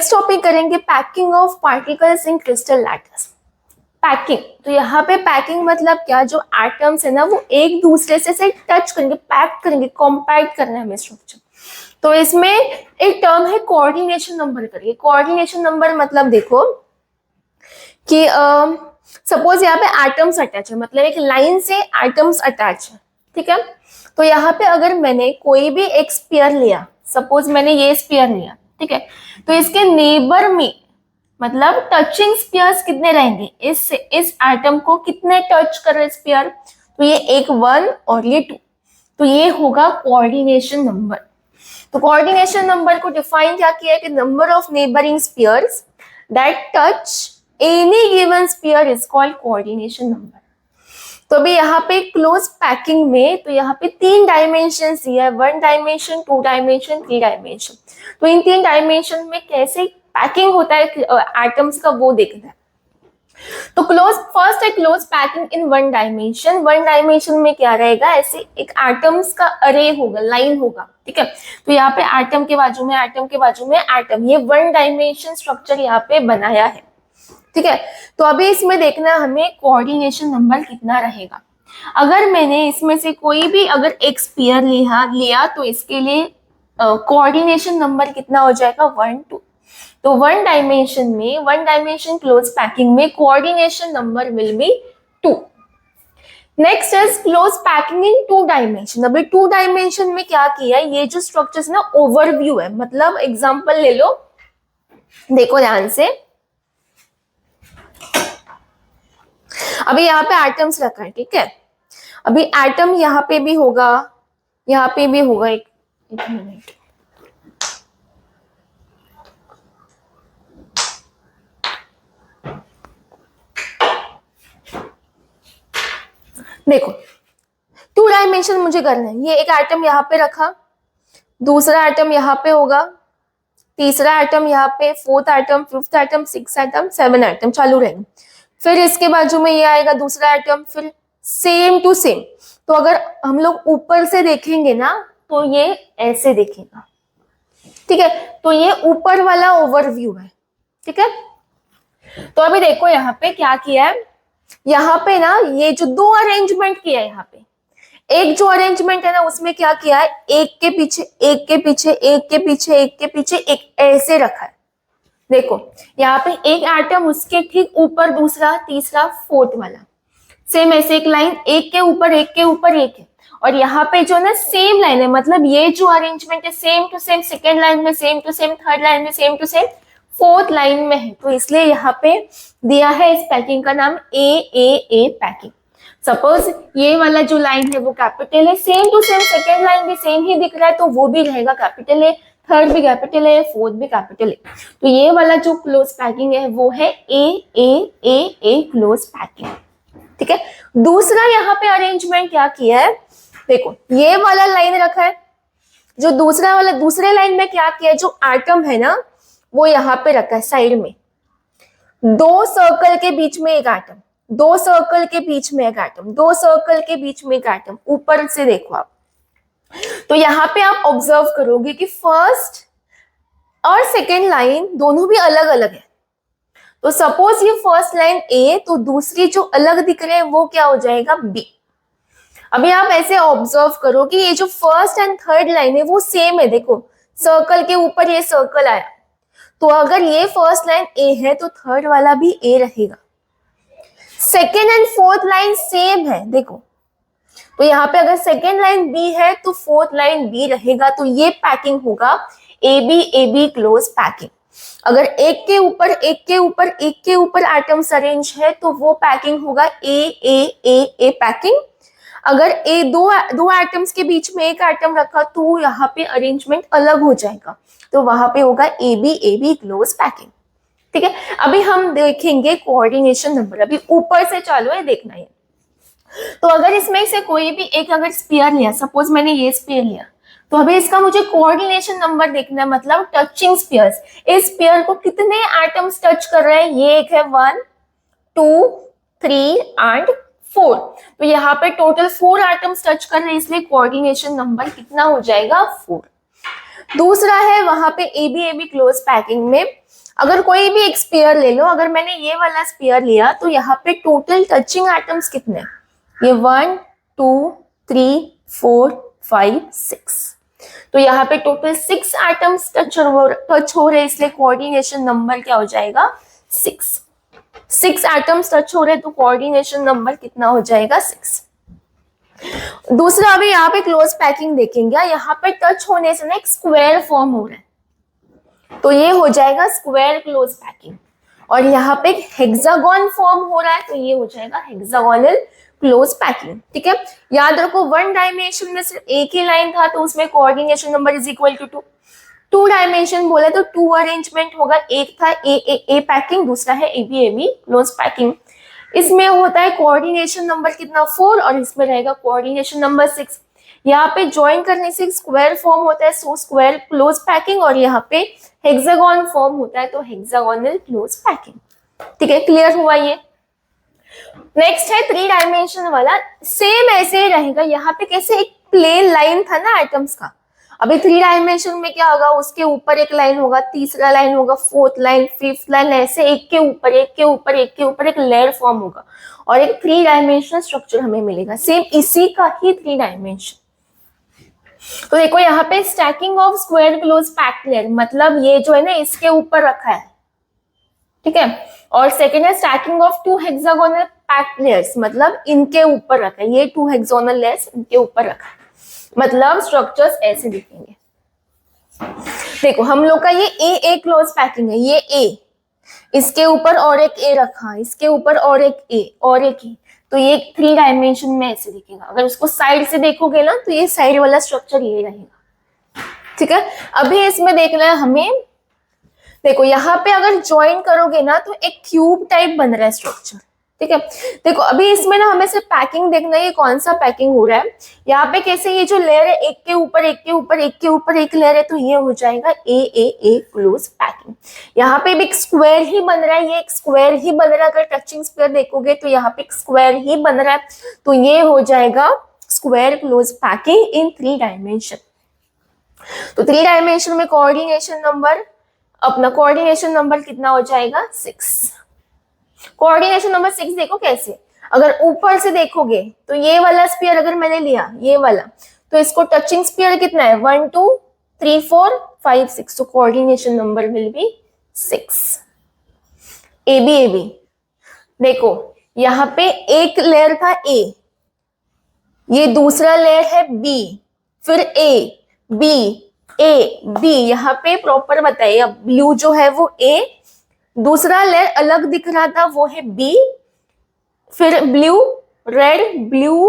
Next topic करेंगे packing of particles in crystal lattice. Packing, तो यहाँ पे पैकिंग मतलब क्या, जो एटम्स है ना वो एक दूसरे से टच करेंगे, पैक करेंगे, कॉम्पैक्ट करना है हमें स्ट्रक्चर। तो इसमें एक टर्म है कोऑर्डिनेशन नंबर करिए। कोऑर्डिनेशन नंबर मतलब देखो कि सपोज यहाँ पे एटम्स अटैच है, मतलब एक लाइन से एटम्स अटैच है, ठीक है। तो यहाँ पे अगर मैंने कोई भी एक स्फीयर लिया, सपोज मैंने ये स्फीयर लिया, ठीक है, तो इसके नेबर में मतलब टचिंग स्फीयर्स कितने रहेंगे, इस एटम को कितने टच कर रहे स्फीयर, तो ये एक 1 और ये 2, तो ये होगा कोऑर्डिनेशन नंबर। तो कोऑर्डिनेशन नंबर को डिफाइन क्या किया है कि number of neighbouring spheres that touch any given sphere is called coordination number. तो अभी यहाँ पे क्लोज पैकिंग में, तो यहाँ पे 3 डायमेंशन दिया है, 1 डायमेंशन, 2 डायमेंशन, 3 डायमेंशन। तो इन 3 डायमेंशन में कैसे पैकिंग होता है एटम्स का वो देखना है। तो फर्स्ट है close packing in 1 dimension. 1 dimension में क्या रहेगा, ऐसे एक एटम्स का अरे होगा, लाइन होगा, ठीक है। तो यहाँ पे एटम के बाजू में एटम के बाजू में एटम, ये 1 डायमेंशन स्ट्रक्चर यहाँ पे बनाया है, ठीक है। तो अभी इसमें देखना हमें कोऑर्डिनेशन नंबर कितना रहेगा। अगर मैंने इसमें से कोई भी अगर एक स्फीयर लिया तो इसके लिए कोऑर्डिनेशन नंबर कितना हो जाएगा, 1 2। तो 1 डायमेंशन में, 1 डायमेंशन क्लोज पैकिंग में coordination number will B 2। Next is close packing in 2 dimension. अभी 2 डायमेंशन में क्या किया है, ये जो स्ट्रक्चर्स ना ओवरव्यू है, मतलब एग्जांपल ले लो, देखो ध्यान से। अभी यहाँ पे एटम्स रखा है, ठीक है। अभी एटम यहाँ पे भी होगा, यहाँ पे भी होगा, एक मिनट। देखो 2 डायमेंशन मुझे करना है। ये एक एटम यहाँ पे रखा, दूसरा एटम यहाँ पे होगा, तीसरा एटम यहाँ पे, 4th atom, 5th atom, 6th atom, 7 atom चालू रहेंगे। फिर इसके बाजू में ये आएगा दूसरा एटम, फिर सेम टू सेम। तो अगर हम लोग ऊपर से देखेंगे ना तो ये ऐसे दिखेगा, ठीक है। तो ये ऊपर वाला ओवरव्यू है, ठीक है। तो अभी देखो यहाँ पे क्या किया है, यहाँ पे ना ये जो 2 अरेंजमेंट किया है, यहाँ पे एक जो अरेंजमेंट है ना उसमें क्या किया है, एक के पीछे एक के पीछे एक के पीछे एक के पीछे एक ऐसे रखा है। देखो यहाँ पे एक एटम, उसके ठीक ऊपर दूसरा, तीसरा, 4th वाला, सेम ऐसे एक लाइन, एक के ऊपर एक के ऊपर एक है। और यहाँ पे जो ना सेम लाइन है, मतलब ये जो अरेंजमेंट है same to same, second line में same to same, third line में same to same, 4th line में है। तो इसलिए यहाँ पे दिया है इस पैकिंग का नाम ए पैकिंग। सपोज ये वाला जो लाइन है वो कैपिटल है, same to same second line भी सेम ही दिख रहा है, तो वो भी रहेगा कैपिटल है, थर्ड भी कैपिटल है, 4th भी कैपिटल है। तो ये वाला जो क्लोज पैकिंग है वो है ए क्लोज पैकिंग, ठीक है। दूसरा यहाँ पे अरेंजमेंट क्या किया है, देखो ये वाला लाइन रखा है, जो दूसरा वाला, दूसरे लाइन में क्या किया है, जो एटम है ना वो यहाँ पे रखा है साइड में, 2 सर्कल के बीच में एक एटम, 2 सर्कल के बीच में एक एटम, 2 सर्कल के बीच में एक एटम, ऊपर से देखो आप। तो यहाँ पे आप ऑब्जर्व करोगे कि फर्स्ट और सेकेंड लाइन दोनों भी अलग अलग है। तो सपोज ये फर्स्ट लाइन ए, तो दूसरी जो अलग दिख रहे हैं वो क्या हो जाएगा, बी। अभी आप ऐसे ऑब्जर्व करो कि ये जो फर्स्ट एंड थर्ड लाइन है वो सेम है, देखो सर्कल के ऊपर ये सर्कल आया, तो अगर ये फर्स्ट लाइन ए है तो थर्ड वाला भी ए रहेगा। Second and 4th line same है, देखो, तो यहाँ पे अगर सेकेंड लाइन बी है तो 4th लाइन बी रहेगा। तो ये पैकिंग होगा ए बी क्लोज पैकिंग। अगर एक के ऊपर एक के ऊपर एक के ऊपर एटम्स अरेंज है तो वो पैकिंग होगा ए पैकिंग। अगर दो एटम्स के बीच में एक एटम रखा तो यहाँ पे अरेंजमेंट अलग हो जाएगा, तो वहां पे होगा ए बी क्लोज पैकिंग, ठीक है। अभी हम देखेंगे कोऑर्डिनेशन नंबर, अभी ऊपर से चालू है देखना है। तो अगर इसमें से कोई भी एक अगर स्फीयर लिया, सपोज मैंने ये स्फीयर लिया, तो अभी इसका मुझे कोऑर्डिनेशन नंबर देखना है, मतलब टचिंग स्फीयर्स, इस स्फीयर को कितने एटम्स टच कर रहे हैं, ये एक है 1 2 3 एंड 4, तो यहाँ पे टोटल 4 एटम्स टच कर रहे हैं, इसलिए कोऑर्डिनेशन नंबर कितना हो जाएगा, 4। दूसरा है वहां पे ए बी क्लोज पैकिंग में अगर कोई भी एक स्फीयर ले लो, अगर मैंने ये वाला स्फीयर लिया तो यहाँ पे टोटल टचिंग एटम्स कितने, ये 1 2 3 4 5 6, तो यहाँ पे टोटल 6 एटम्स टच हो रहे, इसलिए कोऑर्डिनेशन नंबर क्या हो जाएगा 6। 6 एटम्स टच हो रहे तो कोऑर्डिनेशन नंबर कितना हो जाएगा 6। दूसरा, अभी यहाँ पे क्लोज पैकिंग देखेंगे, यहाँ पे टच होने से ना एक स्क्वायर फॉर्म हो रहा है, तो ये हो जाएगा स्क्वायर क्लोज पैकिंग। और यहाँ पे एक हेक्सागोन फॉर्म हो रहा है, तो ये हो जाएगा हेक्सागोनल क्लोज पैकिंग। ठीक है, याद रखो वन डायमेंशन में सिर्फ एक ही लाइन था, तो उसमें coordination number is equal to 2। 2 dimension बोले तो 2 अरेंजमेंट होगा, एक था ए पैकिंग, दूसरा है ए बी क्लोज पैकिंग। इसमें होता है कोऑर्डिनेशन नंबर कितना 4, और इसमें रहेगा कोऑर्डिनेशन नंबर 6। यहाँ पे ज्वाइन करने से स्क्वायर फॉर्म होता है, सो स्क्वायर क्लोज पैकिंग, और यहाँ पे हेक्सागोन फॉर्म होता है, तो हेक्सागोनल क्लोज पैकिंग। ठीक है, क्लियर हुआ ये। नेक्स्ट है 3 डायमेंशन वाला, सेम ऐसे ही रहेगा। यहाँ पे कैसे एक प्लेन लाइन था ना एटम्स का, अभी 3 डायमेंशन में क्या होगा, उसके ऊपर एक लाइन होगा, तीसरा लाइन होगा, फोर्थ लाइन, फिफ्थ लाइन, ऐसे एक के ऊपर एक के ऊपर एक के ऊपर एक लेयर फॉर्म होगा, और एक 3 डायमेंशनल स्ट्रक्चर हमें मिलेगा। सेम इसी का ही 3 डायमेंशन। तो देखो यहाँ पे stacking of square close packed layer, मतलब ये जो है ना इसके ऊपर रखा है, ठीक है। और सेकेंड है stacking of 2 hexagonal packed layers, मतलब इनके ऊपर रखा है, ये 2 हेक्सागोनल लेयर्स इनके ऊपर रखा है, मतलब स्ट्रक्चर्स ऐसे दिखेंगे। देखो हम लोग का ये ए क्लोज पैकिंग है, ये ए, इसके ऊपर और एक ए रखा, इसके ऊपर और एक ए और एक ए, तो ये 3 डायमेंशन में ऐसे दिखेगा। अगर उसको साइड से देखोगे ना तो ये साइड वाला स्ट्रक्चर ये रहेगा। ठीक है, अभी इसमें देखना है हमें, देखो यहाँ पे अगर ज्वाइन करोगे ना तो एक क्यूब टाइप बन रहा है स्ट्रक्चर। ठीक है, देखो अभी इसमें ना हमें सिर्फ पैकिंग देखना है, ये कौन सा पैकिंग हो रहा है। यहाँ पे कैसे ये जो लेयर है एक के ऊपर एक के ऊपर एक के ऊपर एक लेयर है, तो ये हो जाएगा ए क्लोज पैकिंग। यहाँ पे भी एक स्क्वायर ही बन रहा है, ये एक स्क्वायर ही बन रहा है। अगर टचिंग स्क्वायर देखोगे तो यहाँ पे एक स्क्वायर ही बन रहा है, तो ये हो जाएगा square close packing in 3 dimension. तो 3 डायमेंशन में कोऑर्डिनेशन नंबर, अपना कोऑर्डिनेशन नंबर कितना हो जाएगा 6। कोऑर्डिनेशन नंबर 6 देखो कैसे, अगर ऊपर से देखोगे तो ये वाला स्फीयर अगर मैंने लिया ये वाला, तो इसको टचिंग स्फीयर कितना है 1 2 3 4 5 6, तो coordination number will be 6। A B देखो यहाँ पे एक लेयर था ए, ये दूसरा लेयर है बी, फिर ए बी, यहाँ पे प्रॉपर बताइए। अब ब्लू जो है वो ए, दूसरा लेयर अलग दिख रहा था वो है बी, फिर ब्लू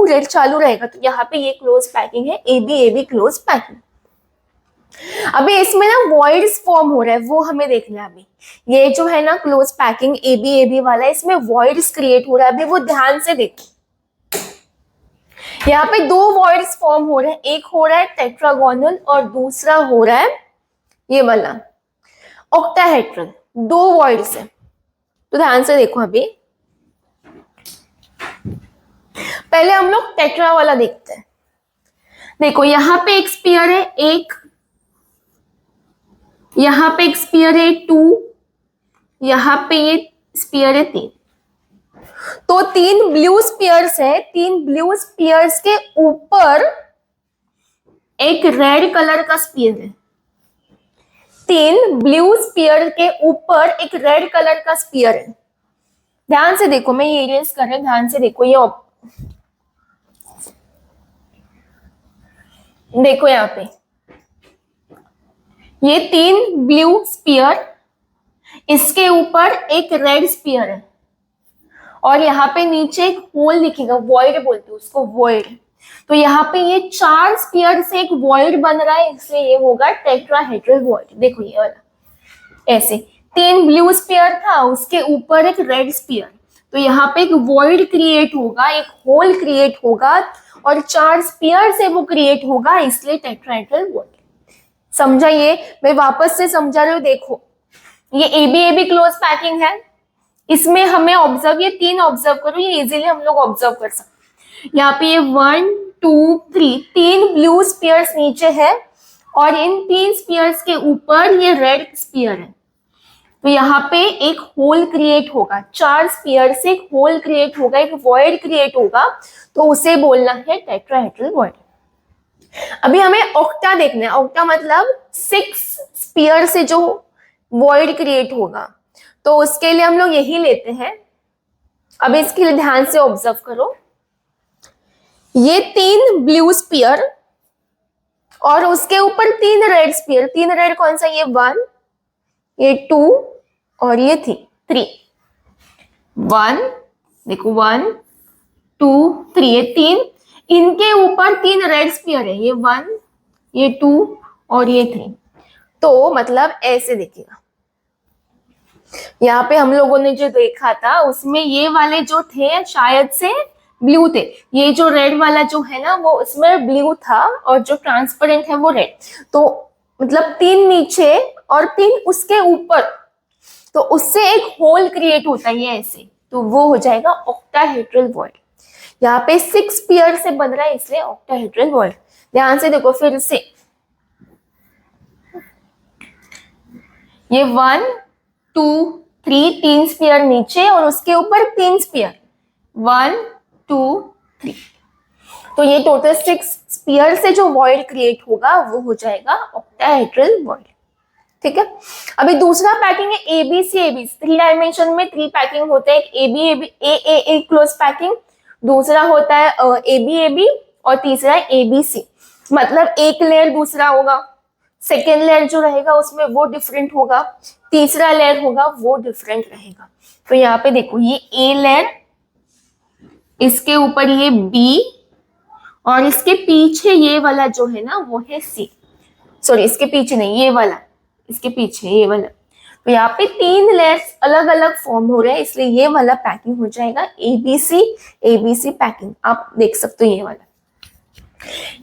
रेड चालू रहेगा, तो यहाँ पे ये क्लोज पैकिंग है ए बी क्लोज पैकिंग। अभी इसमें ना वॉइड्स फॉर्म हो रहा है, वो हमें देखना है। अभी ये जो है ना क्लोज पैकिंग ए बी वाला, इसमें वॉइड्स क्रिएट हो रहा है, अभी वो ध्यान से देखो। यहाँ पे 2 वॉइड्स फॉर्म हो रहे हैं, एक हो रहा है टेट्रागोनल और दूसरा हो रहा है ये वाला ऑक्टाहेड्रल। 2 वॉइड्स है, तो ध्यान से देखो। अभी पहले हम लोग टेट्रा वाला देखते हैं। देखो यहाँ पे एक स्फीयर है, एक यहाँ पे एक स्फीयर है 2, यहाँ पे ये स्फीयर है 3, तो 3 ब्लू स्फीयर्स है। 3 ब्लू स्फीयर्स के ऊपर एक रेड कलर का स्फीयर है। 3 ब्लू स्फीयर के ऊपर एक रेड कलर का स्फीयर है। ध्यान से देखो, मैं ये इरेज कर रही हूं, ध्यान से देखो। ये देखो यहाँ पे ये 3 ब्लू स्फीयर, इसके ऊपर एक रेड स्फीयर है, और यहाँ पे नीचे एक होल दिखेगा, वॉइड बोलते हैं उसको, वॉइड। तो यहाँ पे ये 4 स्फीयर से एक वॉइड बन रहा है, इसलिए ये होगा टेट्राहेड्रल वॉइड। देखो ये वाला ऐसे 3 ब्लू स्फीयर था, उसके ऊपर एक रेड स्फीयर, तो यहाँ पे एक वॉइड क्रिएट होगा, एक होल क्रिएट होगा, और 4 स्फीयर से वो क्रिएट होगा, इसलिए टेट्राहेड्रल वॉइड। समझा ये? मैं वापस से समझा रही हूँ। देखो ये ए बी क्लोज पैकिंग है, इसमें हमें ऑब्जर्व, ये 3 ऑब्जर्व करो, ये इजीली हम लोग ऑब्जर्व कर सकते। यहाँ पे ये 1 2 3 ब्लू स्फीयर्स नीचे है, और इन 3 स्फीयर्स के ऊपर ये रेड स्फीयर है। तो यहाँ पे एक होल क्रिएट होगा, 4 स्फीयर से एक होल क्रिएट होगा, एक वॉइड क्रिएट होगा, तो उसे बोलना है टेट्राहेड्रल वॉइड। अभी हमें ऑक्टा देखना है। ऑक्टा मतलब 6 स्फीयर से जो वॉइड क्रिएट होगा, तो उसके लिए हम लोग यही लेते हैं। अब इसके लिए ध्यान से ऑब्जर्व करो, ये 3 ब्लू स्फीयर और उसके ऊपर 3 रेड स्फीयर। 3 रेड कौन सा, ये 1, ये 2 और ये 3। 1 देखो, 1 2 3, ये 3, इनके ऊपर 3 रेड स्फीयर है, ये 1, ये 2 और ये 3। तो मतलब ऐसे देखिएगा, यहाँ पे हम लोगों ने जो देखा था उसमें ये वाले जो थे शायद से ब्लू थे, ये जो रेड वाला जो है ना वो उसमें ब्लू था और जो ट्रांसपेरेंट है वो रेड। तो मतलब 3 नीचे और 3 उसके ऊपर, तो उससे एक होल क्रिएट होता है ये ऐसे, तो वो हो जाएगा ऑक्टाहेड्रल वॉइड। यहाँ पे 6 स्फीयर से बन रहा है इसलिए ऑक्टाहेड्रल वॉइड। ध्यान से देखो फिर से, ये 1 2 3, 3 स्फीयर नीचे और उसके ऊपर 3 स्फीयर, 1 2 3। तो ये टोटल 6 स्फीयर से जो वॉइड क्रिएट होगा वो हो जाएगा ऑक्टाहेड्रल वॉइड। ठीक है। अभी दूसरा पैकिंग है एबीसी एबीसी। 3 डायमेंशन में 3 पैकिंग होते हैं, ए क्लोज पैकिंग, दूसरा होता है एबी एबी और तीसरा है एबीसी। मतलब एक लेयर दूसरा होगा, सेकेंड लेयर जो रहेगा उसमें वो डिफरेंट होगा, तीसरा लेयर होगा वो डिफरेंट रहेगा। तो यहाँ पे देखो, ये ए लेयर, इसके ऊपर ये बी और इसके पीछे ये वाला जो है ना वो है सी। सॉरी, इसके पीछे नहीं, ये वाला, इसके पीछे ये वाला। तो यहाँ पे 3 लेयर्स अलग अलग फॉर्म हो रहे हैं, इसलिए ये वाला पैकिंग हो जाएगा एबीसी एबीसी पैकिंग। आप देख सकते हो ये वाला,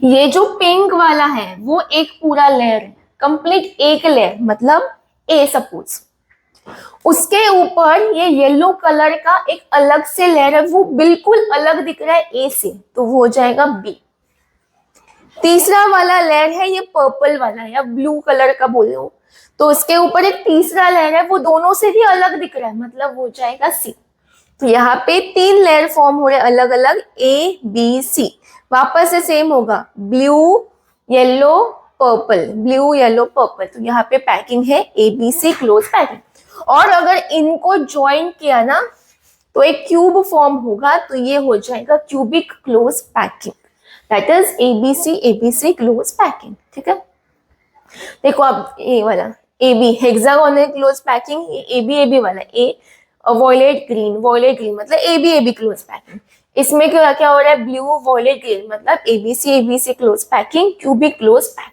ये जो पिंक वाला है वो एक पूरा लेयर है, कंप्लीट एक लेयर, मतलब ए सपोज, उसके ऊपर ये येलो कलर का एक अलग से लेयर है, वो बिल्कुल अलग दिख रहा है ए से, तो वो हो जाएगा बी। तीसरा वाला लेयर है ये पर्पल वाला या ब्लू कलर का बोलो, तो उसके ऊपर एक तीसरा लेयर है, वो दोनों से भी अलग दिख रहा है, मतलब हो जाएगा सी। तो यहाँ पे 3 लेयर फॉर्म हो रहे हैं अलग अलग, ए बी सी। वापस से सेम होगा, blue yellow purple, blue yellow purple. तो यहाँ पे पैकिंग है एबीसी क्लोज पैकिंग। और अगर इनको ज्वाइन किया ना तो एक क्यूब फॉर्म होगा, तो ये हो जाएगा cubic close packing, that is ABC ABC close packing. ठीक है। देखो अब ये वाला AB hexagonal close packing, AB AB वाला A violet green, violet green मतलब एबी एबी क्लोज पैकिंग। इसमें क्या क्या हो रहा है, ब्लू वॉयलेट ग्रीन मतलब ABC ABC close packing, cubic close packing.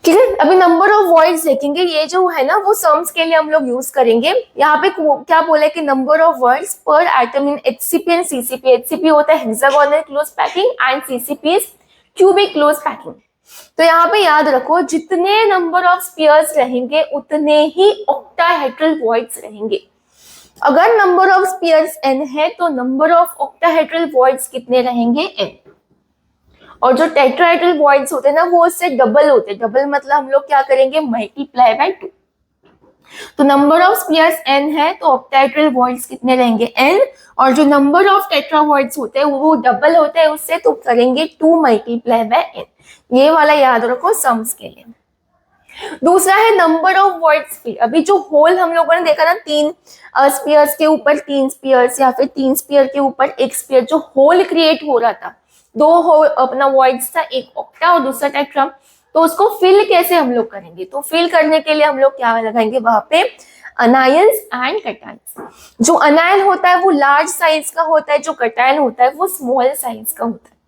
ठीक है। अभी नंबर ऑफ वॉइड्स देखेंगे, ये जो है ना वो सम्स के लिए हम लोग यूज करेंगे। यहाँ पे क्या बोला है कि नंबर ऑफ वर्ड्स पर atom in HCP and CCP. HCP होता है hexagonal close packing and CCP is cubic close packing. तो यहाँ पे याद रखो, जितने नंबर ऑफ स्फीयर्स रहेंगे उतने ही ऑक्टाहेड्रल वॉइड्स रहेंगे। अगर नंबर ऑफ स्फीयर्स n है तो नंबर ऑफ ऑक्टाहेड्रल वॉइड्स कितने रहेंगे, n। और जो टेट्राहेड्रल वॉइड्स होते हैं ना वो उससे डबल होते हैं। डबल मतलब हम लोग क्या करेंगे, मल्टीप्लाई बाय 2। तो नंबर ऑफ स्फीयर्स n है तो ऑक्टाहेड्रल वॉइड्स कितने रहेंगे, n। और जो नंबर ऑफ टेट्रावॉइड्स होते हैं वो डबल होते हैं उससे, तो करेंगे 2 मल्टीप्लाई बाय n। ये वाला याद रखो सम्स के लिए। दूसरा है नंबर ऑफ वॉइड स्फीयर। अभी जो होल हम लोगों ने देखा ना, 3 स्फीयर्स के ऊपर 3 स्फीयर्स या फिर 3 स्फीयर के ऊपर एक स्फीयर, जो होल क्रिएट हो रहा था, 2 होल अपना वॉइड्स था, एक ऑक्टा और दूसरा टेट्रा। तो उसको फिल कैसे हम लोग करेंगे, तो फिल करने के लिए हम लोग क्या लगाएंगे वहां पे, अनायंस एंड कटायंस। जो अनायन होता है वो लार्ज साइज का होता है, जो कटायन होता है वो स्मॉल साइज का होता है।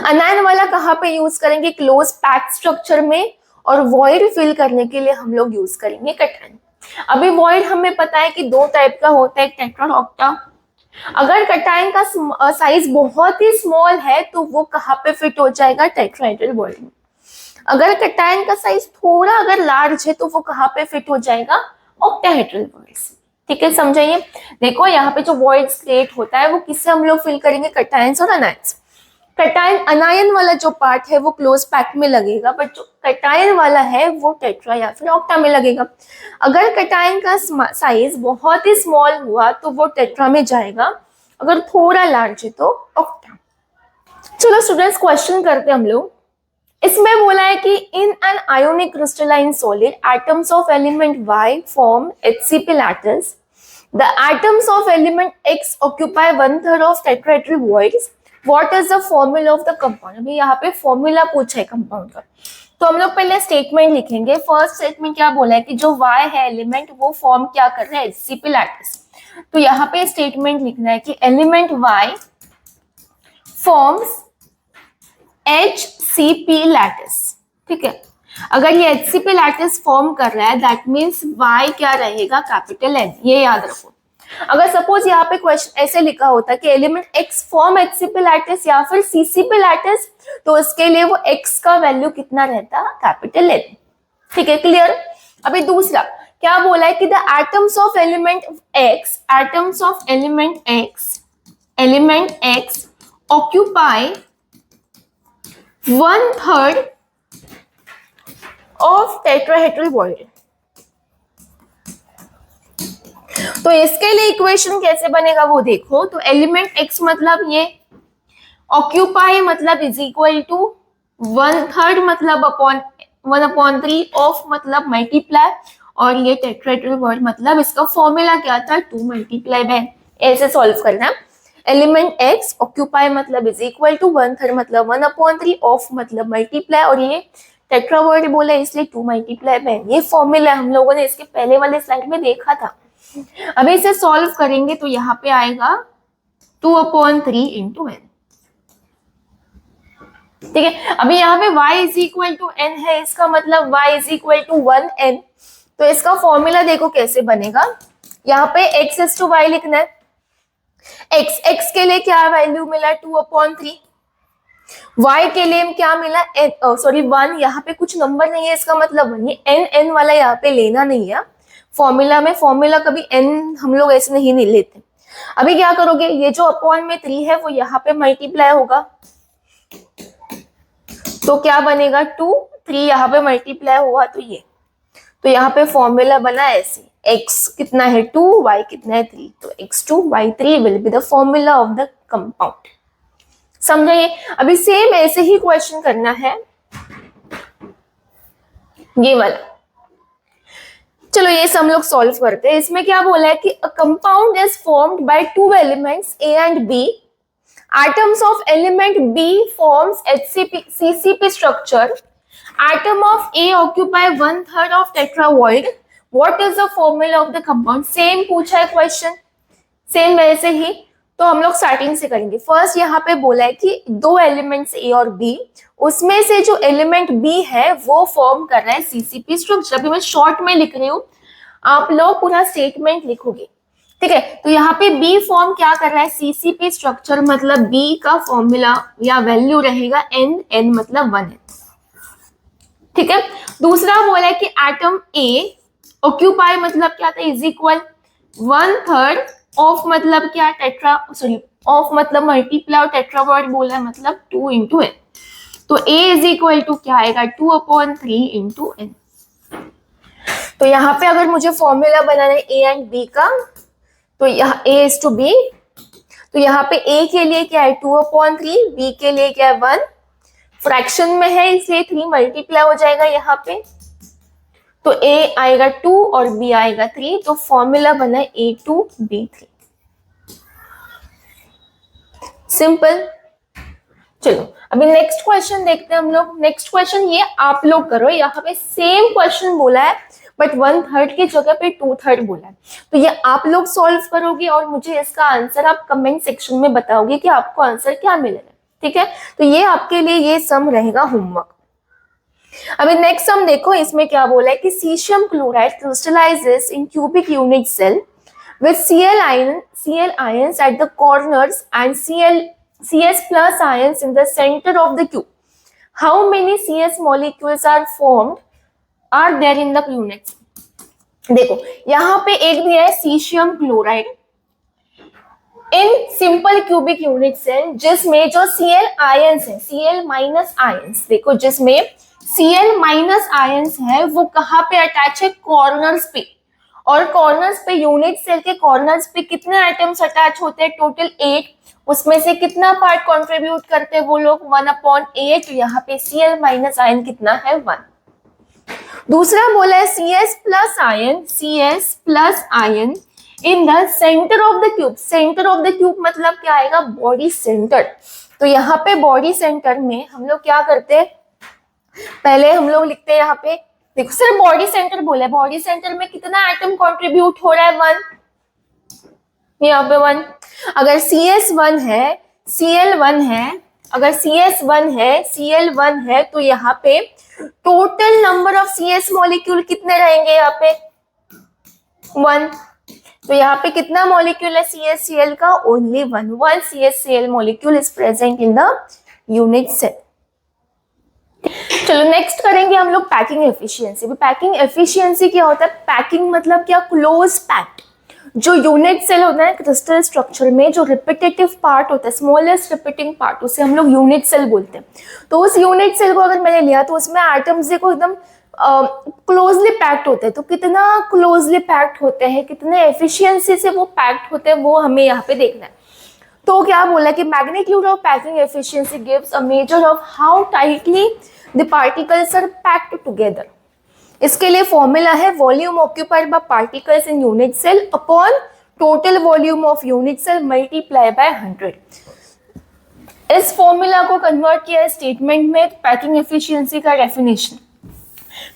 अनायन वाला कहाँ पे यूज करेंगे, क्लोज पैक्ड स्ट्रक्चर में, और वॉइड फिल करने के लिए हम लोग यूज करेंगे कटायन। अभी वॉइड हमें पता है कि 2 टाइप का होता है, टेट्रा और ऑक्टा। अगर कटायन का साइज बहुत ही स्मॉल है तो वो कहाँ पे फिट हो जाएगा, टेट्राहेड्रल वॉइड में। अगर कटायन का साइज थोड़ा अगर लार्ज है तो वो कहाँ पे फिट हो जाएगा, ऑक्टाहेड्रल वॉइड। ठीक है, समझाइए। देखो यहाँ पे जो वॉइड्स क्रिएट होता है वो किससे हम लोग फिल करेंगे, कटायंस और अनायंस। कटायन अनायन वाला जो पार्ट है वो क्लोज पैक में लगेगा, बट जो कटायन वाला है वो टेट्रा या फिर ऑक्टा में लगेगा। अगर कटायन का साइज बहुत ही स्मॉल हुआ तो वो टेट्रा में जाएगा, अगर थोड़ा लार्ज है तो ऑक्टा। चलो स्टूडेंट्स क्वेश्चन करते हैं हम लोग। इसमें बोला है कि in an ionic crystalline solid atoms of element Y form HCP lattice, the atoms of element X occupy 1/3 of tetrahedral voids, what is the formula of the compound. अभी यहाँ पे फॉर्मूला पूछा है कंपाउंड का, तो हम लोग पहले स्टेटमेंट लिखेंगे। फर्स्ट स्टेटमेंट क्या बोला है कि जो Y है एलिमेंट वो फॉर्म क्या कर रहा है, HCP लैटिस। तो यहाँ पे स्टेटमेंट लिखना है कि element Y forms HCP lattice. ठीक है, अगर ये HCP लैटिस फॉर्म कर रहा है दैट मीन्स Y क्या रहेगा, कैपिटल N, ये याद रखो। अगर सपोज यहाँ पे क्वेश्चन ऐसे लिखा होता कि element X form HCP lattice या फिर CCP लैटिस, तो उसके लिए वो X का वैल्यू कितना रहता, कैपिटल N। ठीक है, क्लियर। अभी दूसरा क्या बोला है कि the atoms of element X, atoms of element X occupy 1/3 of tetrahedral void. तो इसके लिए इक्वेशन कैसे बनेगा वो देखो। तो एलिमेंट X मतलब ये, ऑक्यूपाई मतलब इज इक्वल टू 1/3 मतलब अपॉन 1/3 ऑफ मतलब मल्टीप्लाई, और ये टेट्राहेड्रल वॉइड मतलब इसका फॉर्मूला क्या था, 2 मल्टीप्लाई बाय। ऐसे सॉल्व करना है। एलिमेंट X ऑक्यूपाई मतलब इज इक्वल टू 1/3 मतलब 1/3 ऑफ मतलब मल्टीप्लाई, और ये टेट्रा वॉइड बोला इसलिए 2 मल्टीप्लाई बाय। ये फॉर्मूला हम लोगों ने इसके पहले वाले स्लाइड में देखा था। अभी इसे सॉल्व करेंगे तो यहाँ पे आएगा 2/3 इंटू n। ठीक है, अभी यहाँ पे y is equal to n है, इसका मतलब y is equal to 1n। तो इसका फॉर्मूला देखो कैसे बनेगा। यहाँ पे x इज टू y लिखना है। x के लिए क्या वैल्यू मिला, 2/3। y के लिए क्या मिला, सॉरी 1, यहाँ पे कुछ नंबर नहीं है इसका मतलब 1, ये n वाला यहाँ पे लेना नहीं है फॉर्मूला में। फॉर्मूला कभी n हम लोग ऐसे नहीं लेते। अभी क्या करोगे, ये जो अपॉन में 3 है वो यहाँ पे मल्टीप्लाई होगा, तो क्या बनेगा 2, 3 यहाँ पे मल्टीप्लाई हुआ तो ये, तो यहाँ पे फॉर्मूला बना ऐसे, x कितना है 2, y कितना है 3, तो x2 y3 will be the formula of the compound. समझे। अभी सेम ऐसे ही क्वेश्चन करना है ये वाला। चलो ये हम लोग सॉल्व करते हैं। इसमें क्या बोला है कि a compound is formed by 2 elements A and B, atoms of element B forms CCP structure, atom of A occupy 1/3 of tetra void, what is the formula of the compound. Same पूछा है question, same वैसे ही। तो हम लोग starting से करेंगे। First यहाँ पे बोला है कि 2 एलिमेंट्स A और B, उसमें से जो एलिमेंट B है वो फॉर्म कर रहा है CCP स्ट्रक्चर। अभी मैं शॉर्ट में लिख रही हूँ, आप लोग पूरा स्टेटमेंट लिखोगे। ठीक है, तो यहाँ पे B फॉर्म क्या कर रहा है, CCP स्ट्रक्चर, मतलब B का फॉर्मूला या वैल्यू रहेगा n मतलब 1n। ठीक है, दूसरा बोला है कि एटम A ऑक्यूपाई मतलब क्या था, इज इक्वल 1/3 ऑफ मतलब क्या, ऑफ मतलब मल्टीप्लाई, टेट्रावॉइड बोला है मतलब 2 इंटू n। तो A इज इक्वल टू क्या आएगा, 2/3 इंटू n। तो यहाँ पे अगर मुझे फॉर्मूला बनाना है A एंड B का, तो यहाँ A इज टू B, तो यहाँ पे A के लिए क्या है 2/3, B के लिए क्या है 1, फ्रैक्शन में है इसलिए 3 मल्टीप्लाई हो जाएगा यहाँ पे, तो A आएगा 2 और B आएगा 3, तो फॉर्मूला बना है A2B3। सिंपल। चलो अभी नेक्स्ट क्वेश्चन देखते हैं हम लोग। नेक्स्ट क्वेश्चन ये आप लोग करो, यहाँ पे सेम क्वेश्चन बोला है बट 1/3 की जगह पे 2/3 बोला है, तो ये आप लोग सॉल्व करोगे और मुझे इसका आंसर आप कमेंट सेक्शन में बताओगे कि आपको आंसर क्या मिलेगा। ठीक है, तो ये आपके लिए ये सम रहेगा होमवर्क। अभी नेक्स्ट सम देखो, इसमें क्या बोला है कि caesium chloride crystallises in cubic unit cell with Cl ions at the corners and CS plus ions in the center of the cube. How many CS molecules are there in the units? देखो यहाँ पे एक दिया है caesium chloride in simple cubic unit cell जिसमें जो Cl ions है, Cl minus ions, देखो जिसमें Cl माइनस आयंस है वो कहाँ पे अटैच है, कॉर्नर्स पे। और कॉर्नर्स पे, यूनिट सेल के कॉर्नर्स पे कितने आइटम्स अटैच होते हैं, टोटल 8। उसमें से कितना पार्ट कंट्रीब्यूट करते हैं वो लोग, 1/8। यहाँ पे Cl माइनस आयन कितना है, 1। दूसरा बोला है CS plus ion, CS plus ion in the centre of the cube. Centre of the cube मतलब क्या आएगा, बॉडी सेंटर। तो यहाँ पे बॉडी सेंटर में हम लोग क्या करते हैं, पहले हम लोग लिखते हैं यहाँ पे, देखो सिर्फ बॉडी सेंटर बोला है, बॉडी सेंटर में कितना एटम कंट्रीब्यूट हो रहा है, 1। यहाँ पे 1। अगर CS1 है, Cl1 है, अगर CS1 है, Cl1 है, तो यहाँ पे total number of CS molecule कितने रहेंगे, यहाँ पे 1। तो यहाँ पे कितना मॉलिक्यूल है CSCl का, only 1 CSCl molecule is present in the unit cell. चलो नेक्स्ट करेंगे हम लोग पैकिंग एफिशिएंसी। पैकिंग एफिशिएंसी क्या होता है, पैकिंग मतलब क्या, क्लोज पैक्ड। जो यूनिट सेल होता है क्रिस्टल स्ट्रक्चर में, जो रिपीटेटिव पार्ट होता है, स्मॉलेस्ट रिपीटिंग पार्ट, उसे हम लोग यूनिट सेल बोलते हैं। तो उस यूनिट सेल को अगर मैंने लिया तो उसमें एटम्स देखो एकदम क्लोजली पैक्ड होते हैं। तो कितना क्लोजली पैक्ड होते हैं, कितने एफिशिएंसी से वो पैक्ड होते हैं, वो हमें यहाँ पे देखना है। तो क्या बोला कि magnitude of packing efficiency gives a measure of how tightly the particles are packed together. इसके लिए फॉर्मूला है volume occupied by particles in unit cell upon total volume of unit cell multiply by 100। इस formula को convert किया statement में packing efficiency का definition.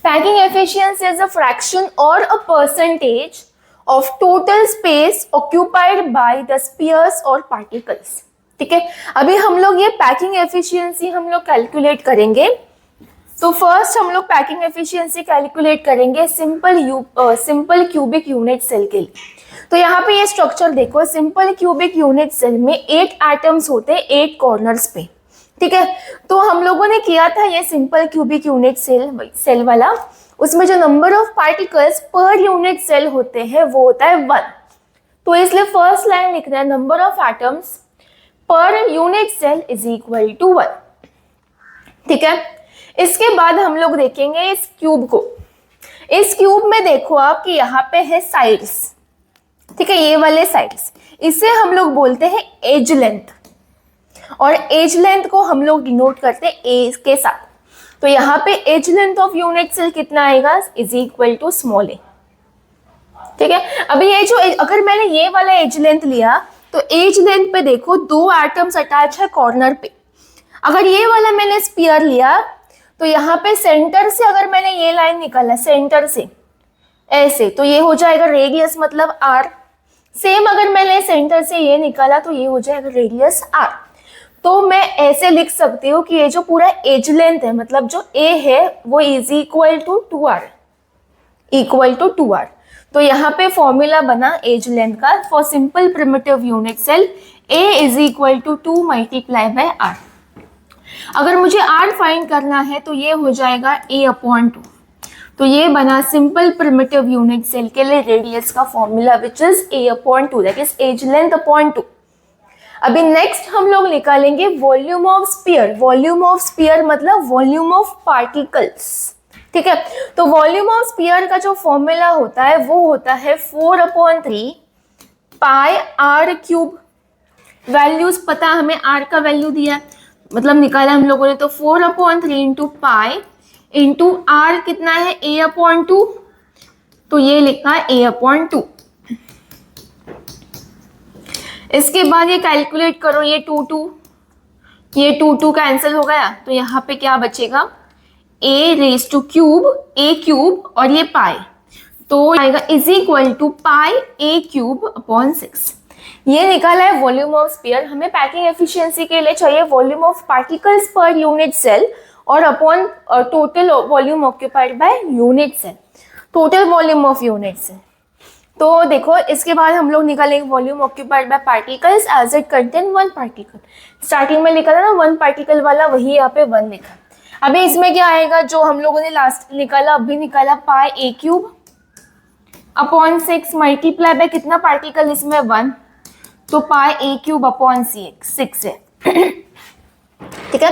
Packing efficiency is a fraction और a percentage of total space occupied by the spheres और particles। ठीक है, अभी हम लोग ये पैकिंग एफिशिएंसी हम लोग कैलकुलेट करेंगे। तो फर्स्ट हम लोग पैकिंग एफिशिएंसी कैलकुलेट करेंगे सिंपल क्यूबिक यूनिट सेल के लिए। तो यहाँ पे ये स्ट्रक्चर देखो, सिंपल क्यूबिक यूनिट सेल में 8 एटम्स होते हैं 8 कॉर्नर्स पे। ठीक है, तो हम लोगों ने किया था ये सिंपल क्यूबिक यूनिट सेल वाला, उसमें जो number of particles per unit cell होते हैं वो होता है 1। तो इसलिए फर्स्ट लाइन लिखना है, number of atoms per unit cell is equal to 1। ठीक है, इसके बाद हम लोग देखेंगे इस क्यूब को। इस क्यूब में देखो आप कि यहाँ पे है साइड्स। ठीक है, ये वाले साइड्स, इसे हम लोग बोलते हैं एज लेंथ, और एज लेंथ को हम लोग डिनोट करते हैं ए के साथ। तो यहाँ पे edge length of unit cell कितना आएगा, is equal to small a. ठीक है, अभी ये जो अगर मैंने ये वाला एज लेंथ लिया तो एज लेंथ पे देखो 2 एटम्स अटैच है कॉर्नर पे। अगर ये वाला मैंने स्पीयर लिया तो यहाँ पे सेंटर से अगर मैंने ये लाइन निकाला सेंटर से ऐसे, तो ये हो जाएगा रेडियस मतलब आर। सेम अगर मैंने सेंटर से ये निकाला तो ये हो जाएगा रेडियस आर। तो मैं ऐसे लिख सकती हूँ कि ये जो पूरा एज लेंथ है, मतलब जो ए है वो is equal to 2r, equal to 2r। तो यहाँ पे फॉर्मूला बना एज लेंथ का for simple primitive unit cell, a is equal to 2 multiply by r। अगर मुझे r फाइंड करना है तो ये हो जाएगा a/2। तो ये बना सिंपल प्रिमिटिव यूनिट सेल के लिए रेडियस का formula which is a/2, that is edge length upon 2। अभी नेक्स्ट हम लोग निकालेंगे volume of sphere. Volume of sphere मतलब वॉल्यूम ऑफ पार्टिकल्स। ठीक है, तो वॉल्यूम ऑफ स्फीयर का जो फॉर्मूला होता है वो होता है 4/3 पाई आर क्यूब। वैल्यूज पता, हमें आर का वैल्यू दिया मतलब निकाला हम लोगों ने, तो 4/3 इंटू पाई इंटू आर कितना है a/2, तो ये लिखा a/2। इसके बाद ये कैलकुलेट करो, ये 2 2 कैंसिल हो गया, तो यहाँ पे क्या बचेगा a⁻³ और ये पाई, तो आएगा is equal to pi a³/6। ये निकाला है वॉल्यूम ऑफ स्फीयर। हमें पैकिंग एफिशिएंसी के लिए चाहिए volume of particles per unit cell और upon total volume occupied by unit cell, total volume of unit cell. तो देखो इसके बाद हम लोग निकालेंगे volume occupied by particles as it contain 1 particle. Starting में लिखा था ना 1 पार्टिकल वाला, वही यहाँ पे 1 लिखा। अभी इसमें क्या आएगा, जो हम लोगों ने लास्ट निकाला अभी निकाला पाई a³ अपॉन 6 मल्टीप्लाई बाय कितना पार्टिकल, इसमें 1, तो पाई ए क्यूब अपॉन सी 6 है। ठीक है,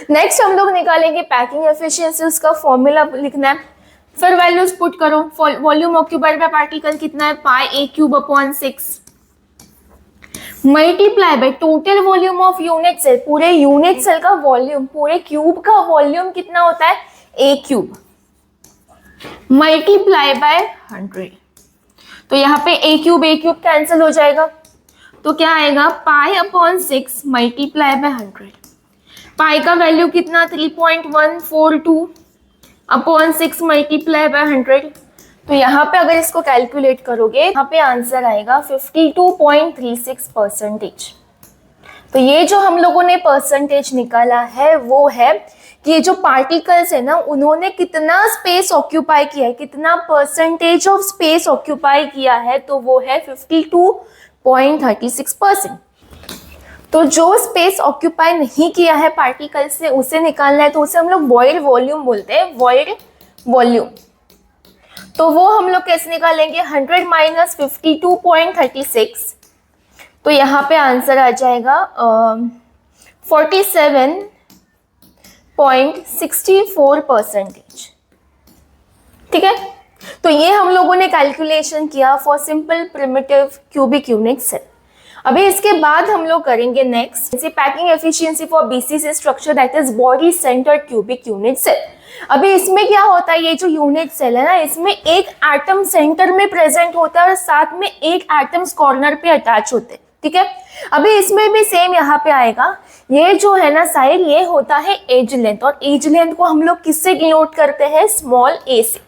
नेक्स्ट हम लोग निकालेंगे पैकिंग एफिशिएंसी, उसका फॉर्मूला लिखना है, फिर वैल्यूज पुट करो। वॉल्यूम ऑक्यूपाइड बाय पार्टिकल कितना है, pi A cube upon 6 multiply by total volume of unit cell, पूरे यूनिट सेल का वॉल्यूम, पूरे क्यूब का वॉल्यूम कितना होता है, ए क्यूब, मल्टीप्लाई बाय 100। तो यहाँ पे ए क्यूब कैंसिल हो जाएगा, तो क्या आएगा, पाई अपॉन 6 मल्टीप्लाई बाय 100। पाई का वैल्यू कितना, 3.142 अपॉन 6 मल्टीप्लाई बाय 100। तो यहाँ पे अगर इसको कैलकुलेट करोगे, यहाँ पे आंसर आएगा 52.36%। तो ये जो हम लोगों ने परसेंटेज निकाला है वो है कि ये जो पार्टिकल्स है ना, उन्होंने कितना स्पेस ऑक्यूपाई किया है, कितना परसेंटेज ऑफ स्पेस ऑक्यूपाई किया है, तो वो है 52.36%। तो जो स्पेस ऑक्यूपाई नहीं किया है पार्टिकल्स ने, उसे निकालना है, तो उसे हम लोग वॉइड वॉल्यूम बोलते हैं, वॉइड वॉल्यूम। तो वो हम लोग कैसे निकालेंगे, 100 माइनस 52.36, तो यहाँ पे आंसर आ जाएगा 47.64%। ठीक है, तो ये हम लोगों ने कैलकुलेशन किया for simple primitive cubic unit cell. अभी इसके बाद हम लोग करेंगे next packing efficiency for BCC structure, that is body centred cubic unit cell. अभी इसमें क्या होता है, ये जो यूनिट सेल है ना, इसमें एक एटम सेंटर में प्रेजेंट होता है और साथ में एक एटम्स कॉर्नर पे अटैच होते हैं। ठीक है, अभी इसमें भी सेम यहाँ पे आएगा, ये जो है ना साइड, ये होता है एज लेंथ, और एज लेंथ को हम लोग किससे डिनोट करते हैं, स्मॉल ए से।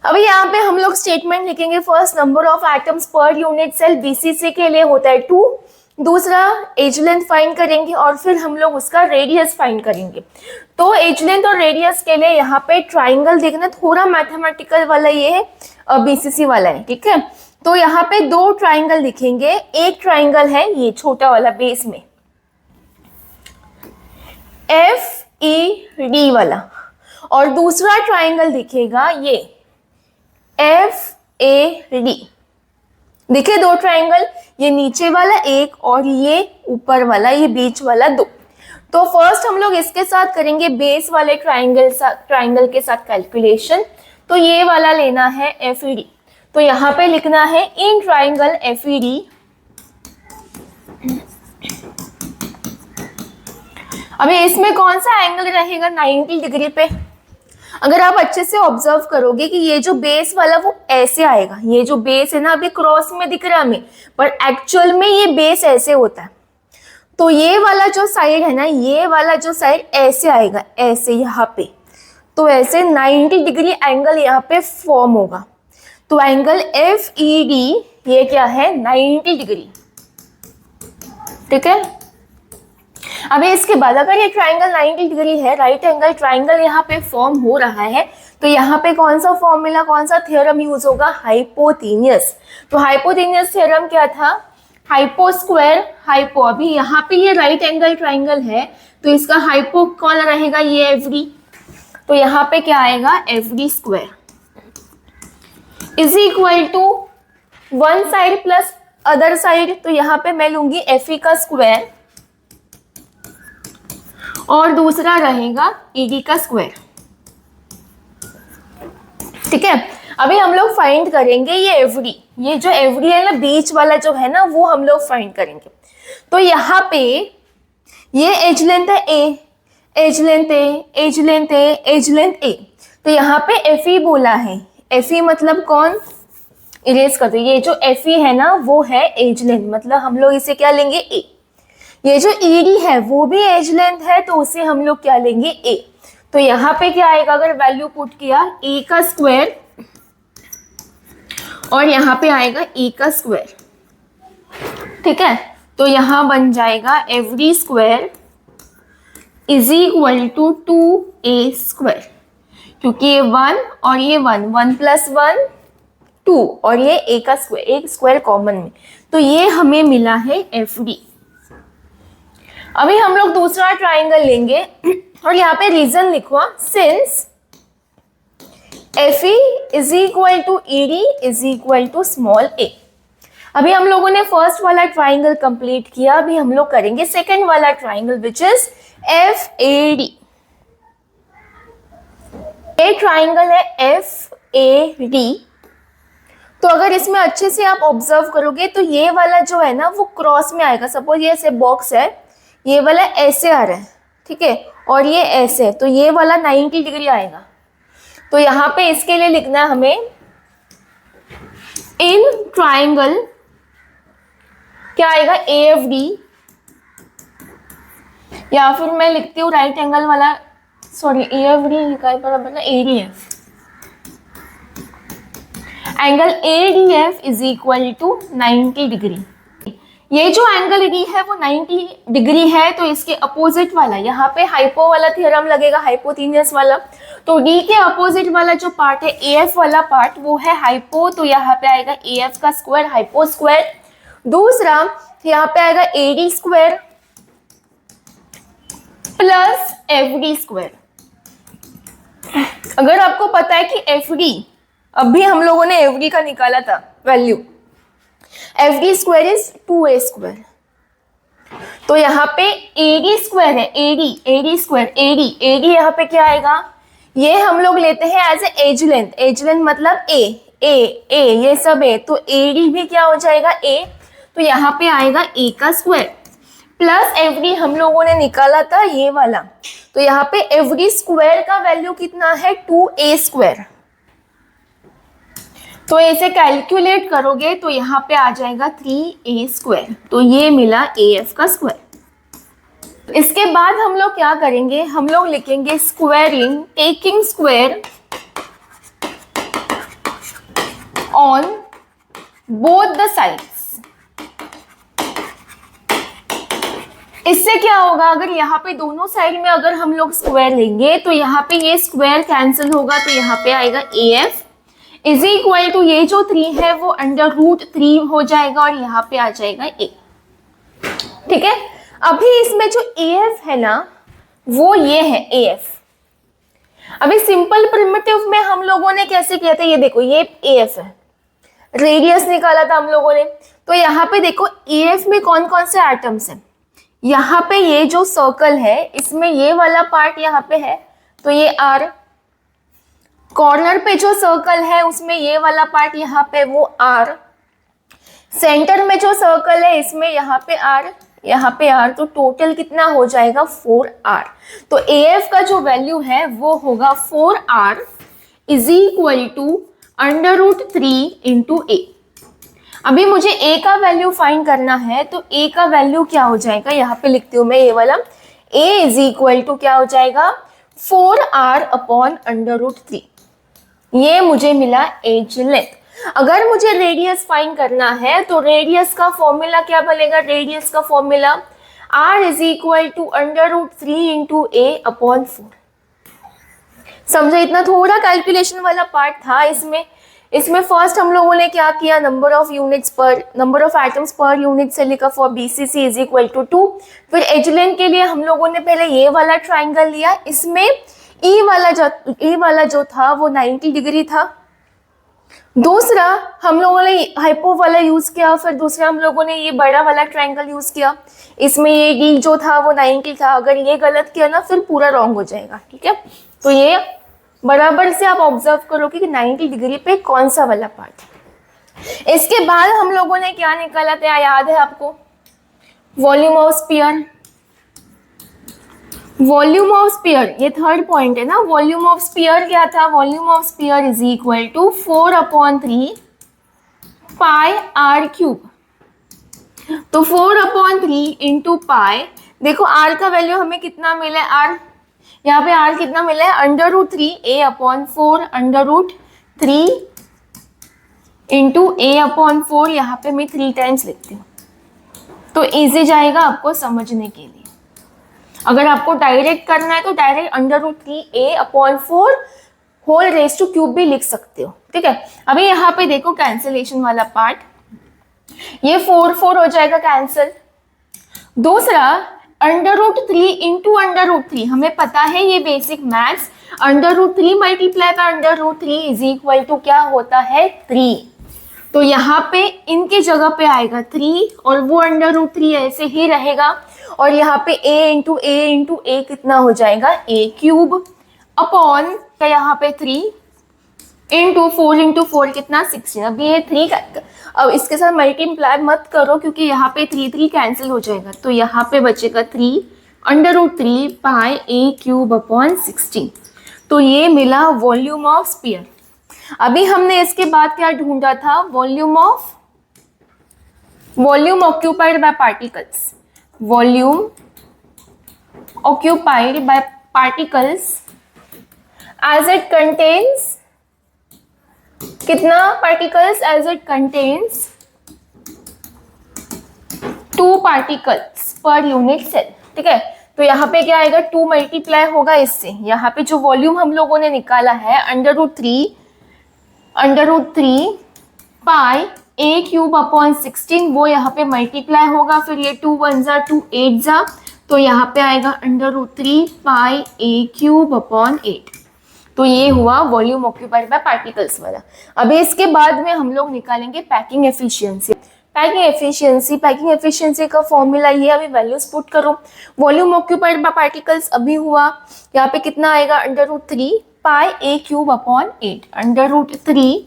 अभी यहाँ पे हम लोग स्टेटमेंट लिखेंगे, first number of atoms per unit cell BCC के लिए होता है 2, दूसरा एज लेंथ फाइंड करेंगे और फिर हम लोग उसका रेडियस फाइंड करेंगे। तो एज लेंथ और रेडियस के लिए यहाँ पे ट्राइंगल देखना, थोड़ा मैथमेटिकल वाला ये है, बीसीसी वाला है। ठीक है, तो यहाँ पे दो ट्राइंगल दिखेंगे, एक ट्राइंगल है ये छोटा वाला बेस में FED वाला, और दूसरा ट्राइंगल दिखेगा ये FAD। दिखे दो ट्राइंगल, ये नीचे वाला एक और ये ऊपर वाला, ये बीच वाला दो। तो फर्स्ट हम लोग इसके साथ करेंगे बेस वाले ट्राइंगल के साथ कैलकुलेशन। तो ये वाला लेना है FED, तो यहाँ पे लिखना है इन ट्राइंगल FED अभी इसमें कौन सा एंगल रहेगा, 90 डिग्री पे। अगर आप अच्छे से ऑब्जर्व करोगे कि ये जो बेस वाला वो ऐसे आएगा, ये जो बेस है ना अभी क्रॉस में दिख रहा है हमें, पर एक्चुअल में ये बेस ऐसे होता है। तो ये वाला जो साइड है ना, ये वाला जो साइड ऐसे आएगा, ऐसे यहाँ पे, तो ऐसे 90 डिग्री एंगल यहाँ पे फॉर्म होगा। तो एंगल FED ये क्या है, 90 डिग्री। ठीक है, अभी इसके बाद अगर ये ट्राइंगल 90 डिग्री है, राइट एंगल ट्राइंगल यहाँ पे फॉर्म हो रहा है, तो यहाँ पे कौन सा फॉर्मूला, कौन सा थ्योरम यूज होगा, हाइपोटेन्यूस। तो हाइपोटेन्यूस थ्योरम क्या था, हाइपो स्क्वायर हाइपो। अभी यहाँ पे ये राइट एंगल ट्राइंगल है, तो इसका हाइपो कौन रहेगा, ये FD। तो यहाँ पे क्या आएगा, FD square is equal to one side plus other side, तो यहाँ पे मैं लूंगी FE का स्क्वायर और दूसरा रहेगा ED का स्क्वायर। ठीक है, अभी हम लोग फाइंड करेंगे ये FD, ये जो FD है ना बीच वाला जो है ना, वो हम लोग फाइंड करेंगे। तो यहाँ पे ये एज लेंथ है A, edge length A, edge length A, edge length A। तो यहाँ पे FE बोला है, FE मतलब कौन, इरेज कर दो, ये जो FE है ना वो है एज लेंथ, मतलब हम लोग इसे क्या लेंगे A। ये जो ED है वो भी एज लेंथ है, तो उसे हम लोग क्या लेंगे A। तो यहाँ पे क्या आएगा, अगर वैल्यू पुट किया A का स्क्वायर और यहाँ पे आएगा E का स्क्वायर। ठीक है, तो यहाँ बन जाएगा FD square is equal to 2A square, क्योंकि ये 1 और ये 1, 1 प्लस 1 2, और ये A का स्क्वायर, एक स्क्वायर कॉमन में, तो ये हमें मिला है FD। अभी हम लोग दूसरा ट्राइंगल लेंगे और यहाँ पे रीजन लिखवा, since FE is equal to ED is equal to small a। अभी हम लोगों ने फर्स्ट वाला ट्राइंगल कंप्लीट किया, अभी हम लोग करेंगे सेकंड वाला ट्राइंगल विच इज FAD। ये ट्राइंगल है FAD। तो अगर इसमें अच्छे से आप ऑब्जर्व करोगे तो ये वाला जो है ना वो क्रॉस में आएगा। सपोज ये ऐसे बॉक्स है, ये वाला ऐसे आ रहा है, ठीक है, और ये ऐसे, तो ये वाला 90 डिग्री आएगा। तो यहाँ पे इसके लिए लिखना है हमें इन ट्राइंगल क्या आएगा AFD, या फिर मैं लिखती हूँ राइट एंगल वाला, सॉरी AFD लिखा है बराबर ना, ADF। Angle ADF is equal to 90 degree. ये जो एंगल D है वो 90 डिग्री है, तो इसके अपोजिट वाला यहाँ पे हाइपो वाला थ्योरम लगेगा, हाइपोथेनियस वाला। तो D के अपोजिट वाला जो पार्ट है AF वाला पार्ट वो है हाइपो, तो यहाँ पे आएगा AF का स्क्वायर, हाइपो स्क्वायर। दूसरा यहाँ पे आएगा AD square plus FD square. अगर आपको पता है कि FD, अभी हम लोगों ने FD का निकाला था value, FD square is 2A square. तो यहाँ पे AD स्क्वायर है, AD स्क्वायर, AD यहाँ पे क्या आएगा, ये हम लोग लेते हैं edge edge length, edge length मतलब A ये सब A, तो AD भी क्या हो जाएगा A, तो यहाँ पे आएगा A का स्क्वायर प्लस FD हम लोगों ने निकाला था ये वाला, तो यहाँ पे FD स्क्वायर का वैल्यू कितना है 2A स्क्वायर। तो इसे कैलकुलेट करोगे तो यहाँ पे आ जाएगा 3A स्क्वायर, तो ये मिला AF का स्क्वायर। इसके बाद हम लोग क्या करेंगे, हम लोग लिखेंगे squaring, taking square on both the sides. इससे क्या होगा, अगर यहाँ पे दोनों साइड में अगर हम लोग स्क्वायर लेंगे तो यहाँ पे ये स्क्वायर कैंसिल होगा, तो यहाँ पे आएगा AF इज इक्वल टू ये जो 3 है वो √3 हो जाएगा और यहाँ पे आ जाएगा A। ठीक है, अभी इसमें जो AF है ना वो ये है AF। अभी सिंपल प्रिमिटिव में हम लोगों ने कैसे किया था, ये देखो ये AF है, रेडियस निकाला था हम लोगों ने। तो यहाँ पे देखो AF में कौन कौन से एटम्स हैं, यहाँ पे ये जो सर्कल है इसमें ये वाला पार्ट यहाँ पे है, तो ये R। कॉर्नर पे जो सर्कल है उसमें ये वाला पार्ट यहाँ पे वो R। सेंटर में जो सर्कल है इसमें यहाँ पे R, यहाँ पे R, तो टोटल कितना हो जाएगा 4R। तो AF का जो वैल्यू है वो होगा 4R is equal to √3 into A। अभी मुझे A का वैल्यू फाइंड करना है, तो A का वैल्यू क्या हो जाएगा, यहाँ पे लिखती हूँ मैं ये वाला, A इज इक्वल टू क्या हो जाएगा 4R अपॉन √3। ये मुझे मिला एज लेंथ। अगर मुझे रेडियस फाइंड करना है तो रेडियस का फॉर्मूला क्या बनेगा, रेडियस का formula R is equal to √3 into A upon 4। समझो, इतना थोड़ा कैलकुलेशन वाला पार्ट था इसमें फर्स्ट हम लोगों ने क्या किया, number of atoms per unit से लिखा for BCC is equal to 2। फिर एज लेंथ के लिए हम लोगों ने पहले ये वाला ट्राइंगल लिया, इसमें E वाला जो था वो 90 डिग्री था। दूसरा हम लोगों ने हाइपो वाला यूज किया, फिर दूसरा हम लोगों ने ये बड़ा वाला ट्राइंगल यूज किया, इसमें ये D जो था वो 90 था। अगर ये गलत किया ना फिर पूरा रॉन्ग हो जाएगा, ठीक है। तो ये बराबर से आप ऑब्जर्व करोगे कि 90 डिग्री पे कौन सा वाला पार्ट है। इसके बाद हम लोगों ने क्या निकाला था, याद है आपको, volume of sphere. Volume of sphere ये थर्ड पॉइंट है ना। वॉल्यूम ऑफ स्फीयर क्या था, volume of sphere is equal to 4/3 pi r cube. तो 4/3 इंटू पाई, देखो r का वैल्यू हमें कितना मिला है, r यहाँ पे r कितना मिला है √3 A/4 √3 इंटू A/4। यहाँ पे मैं 3 टाइम्स लिखती हूँ तो इजी जाएगा आपको समझने के लिए। अगर आपको डायरेक्ट करना है तो direct √3 A/4 whole raise to cube भी लिख सकते हो, ठीक है। अभी यहाँ पे देखो कैंसिलेशन वाला पार्ट, ये 4 हो जाएगा कैंसिल। दूसरा √3 इंटू √3, हमें पता है ये basic maths, √3 multiply by √3 is equal to क्या होता है 3। तो यहाँ पे इनकी जगह पे आएगा 3 और वो √3 ऐसे ही रहेगा, और यहाँ पे a कितना हो जाएगा a³ अपॉन यहाँ पे 3 × 4 कितना 16। अब ये 3 अब इसके साथ मल्टीप्लाई मत करो क्योंकि यहाँ पे 3 कैंसिल हो जाएगा, तो यहाँ पे बचेगा 3 √3 पाई a³ अपॉन 16। तो ये मिला वॉल्यूम ऑफ स्फीयर। अभी हमने इसके बाद क्या ढूंढा था, volume occupied by particles, volume occupied by particles as it contains कितना particles, as it contains 2 particles per unit cell। ठीक है, तो यहाँ पे क्या आएगा 2 मल्टीप्लाई होगा इससे, यहाँ पे जो वॉल्यूम हम लोगों ने निकाला है √3 पाई a³ अपॉन 16 वो यहाँ पे मल्टीप्लाई होगा, फिर ये 2 1 जा 2 8 जा, तो यहाँ पे आएगा √3 पाई a³ अपॉन 8। तो ये हुआ वॉल्यूम ऑक्यूपाइड बाय पार्टिकल्स वाला। अभी इसके बाद में हम लोग निकालेंगे पैकिंग एफिशिएंसी। पैकिंग एफिशिएंसी का फॉर्मूला ये, अभी वैल्यूज पुट करो। वॉल्यूम ऑक्यूपाइड बाय पार्टिकल्स अभी हुआ, यहाँ पे कितना आएगा √3 pi a³ upon 8, √3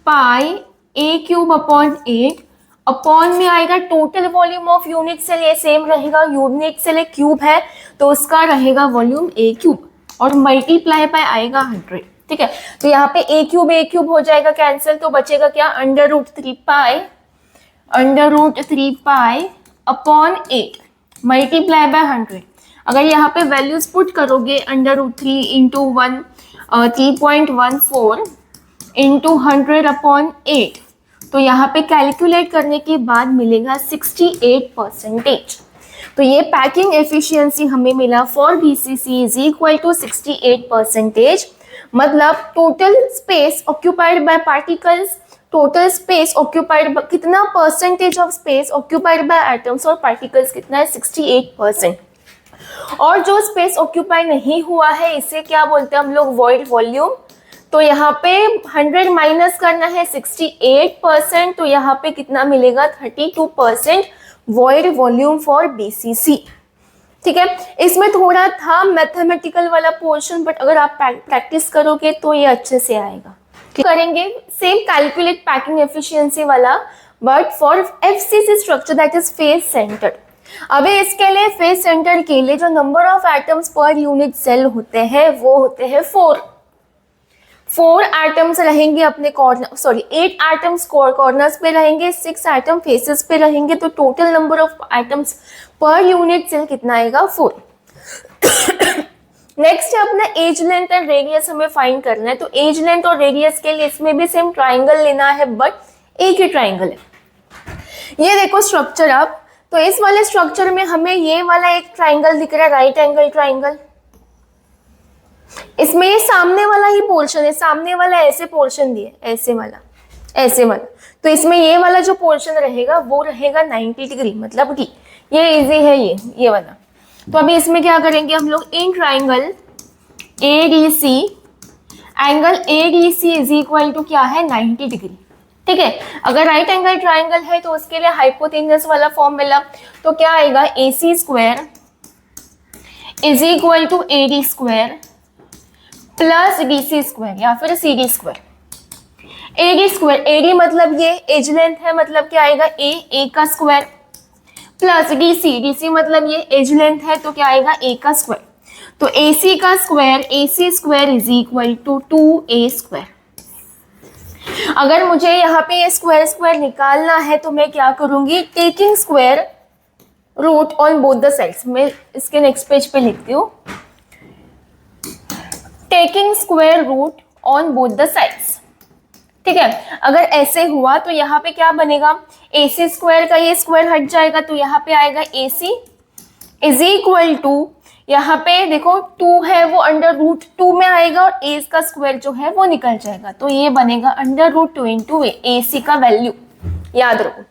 pi a³ upon 8 upon में आएगा total volume of unit cell, ये सेम रहेगा, यूनिट सेल एक क्यूब है तो उसका रहेगा वॉल्यूम a³ और मल्टीप्लाई बाय आएगा 100। ठीक है, तो यहाँ पे a³ हो जाएगा कैंसिल, तो बचेगा क्या √3 पाई अपॉन 8 मल्टीप्लाई बाय 100। अगर यहाँ पे वैल्यूज पुट करोगे √3 × 1 3.14 × 100 अपॉन 8, तो यहाँ पे कैलकुलेट करने के बाद मिलेगा 68%। तो ये पैकिंग एफिशिएंसी हमें मिला for BCC is equal to 68%। मतलब total space occupied by particles, total space occupied कितना percentage of space occupied by atoms और पार्टिकल्स कितना है 68%। और जो स्पेस ऑक्यूपाई नहीं हुआ है इसे क्या बोलते हैं हम लोग, वॉइड वॉल्यूम। तो यहाँ पे 100 माइनस करना है 68%, तो यहाँ पे कितना मिलेगा 32% वॉइड वॉल्यूम फॉर BCC। ठीक है, इसमें थोड़ा था मैथमेटिकल वाला पोर्शन, बट अगर आप प्रैक्टिस करोगे तो ये अच्छे से आएगा। करेंगे सेम कैलकुलेट पैकिंग एफिशिएंसी वाला, but for FCC structure that is face centred. अभी इसके लिए फेस सेंटर के लिए जो number of atoms per unit cell होते हैं वो होते हैं 4 एटम्स रहेंगे अपने कॉर्नर, 8 एटम्स कॉर्नर्स पे रहेंगे, 6 एटम फेसेस पे रहेंगे, तो total number of atoms per unit cell कितना आएगा 4। नेक्स्ट है अपना एज लेंथ एंड रेडियस हमें फाइंड करना है। तो एज लेंथ और रेडियस के लिए इसमें भी सेम ट्राइंगल लेना है, बट एक ही ट्राइंगल है। ये देखो स्ट्रक्चर अब, तो इस वाले स्ट्रक्चर में हमें ये वाला एक ट्राइंगल दिख रहा है, राइट एंगल ट्राइंगल। इसमें ये सामने वाला ही पोर्शन है, सामने वाला ऐसे पोर्शन दिए, ऐसे वाला। तो इसमें ये वाला जो पोर्शन रहेगा वो रहेगा 90 डिग्री, मतलब कि ये इजी है ये वाला। तो अभी इसमें क्या करेंगे हम लोग, in triangle ADC, angle ADC is equal to क्या है 90 डिग्री। ठीक है, अगर राइट एंगल ट्राइंगल है तो उसके लिए हाइपोटेन्यूस वाला फॉर्मूला, तो क्या आएगा AC² is equal to AD² plus DC² या फिर CD²। AD मतलब ये एज लेंथ है, मतलब क्या आएगा A का स्क्वायर, प्लस DC मतलब ये एज लेंथ है, तो क्या आएगा A का स्क्वायर। तो AC का square AC² is equal to 2A²। अगर मुझे यहाँ पे ये स्क्वायर निकालना है तो मैं क्या करूंगी, taking square root on both the sides. मैं इसके नेक्स्ट पेज पे लिखती हूँ, taking square root on both the sides. ठीक है, अगर ऐसे हुआ तो यहाँ पे क्या बनेगा, AC² का ये स्क्वायर हट जाएगा, तो यहाँ पे आएगा AC इज इक्वल टू, यहाँ पे देखो 2 है वो √2 में आएगा और A का स्क्वायर जो है वो निकल जाएगा, तो ये बनेगा √2 इंटू AC का वैल्यू, याद रखो।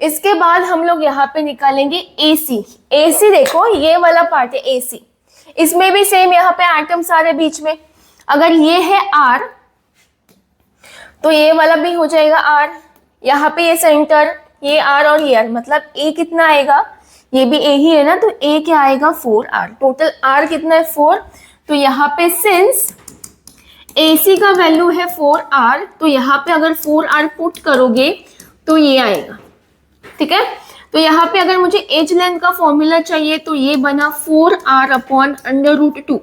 इसके बाद हम लोग यहाँ पे निकालेंगे AC देखो ये वाला पार्ट है AC, इसमें भी सेम यहाँ पे एटम सारे बीच में। अगर ये है R तो ये वाला भी हो जाएगा आर, यहाँ पे ये सेंटर, ये आर और ये आर, मतलब ए कितना आएगा, ये भी ए ही है ना, तो ए क्या आएगा 4r, टोटल आर कितना है 4। तो यहाँ पे सिंस AC का वैल्यू है 4r, तो यहाँ पे अगर 4r पुट करोगे तो ये आएगा, ठीक है। तो यहाँ पे अगर मुझे एज लेंथ का फॉर्मूला चाहिए तो ये बना 4r अपॉन √2।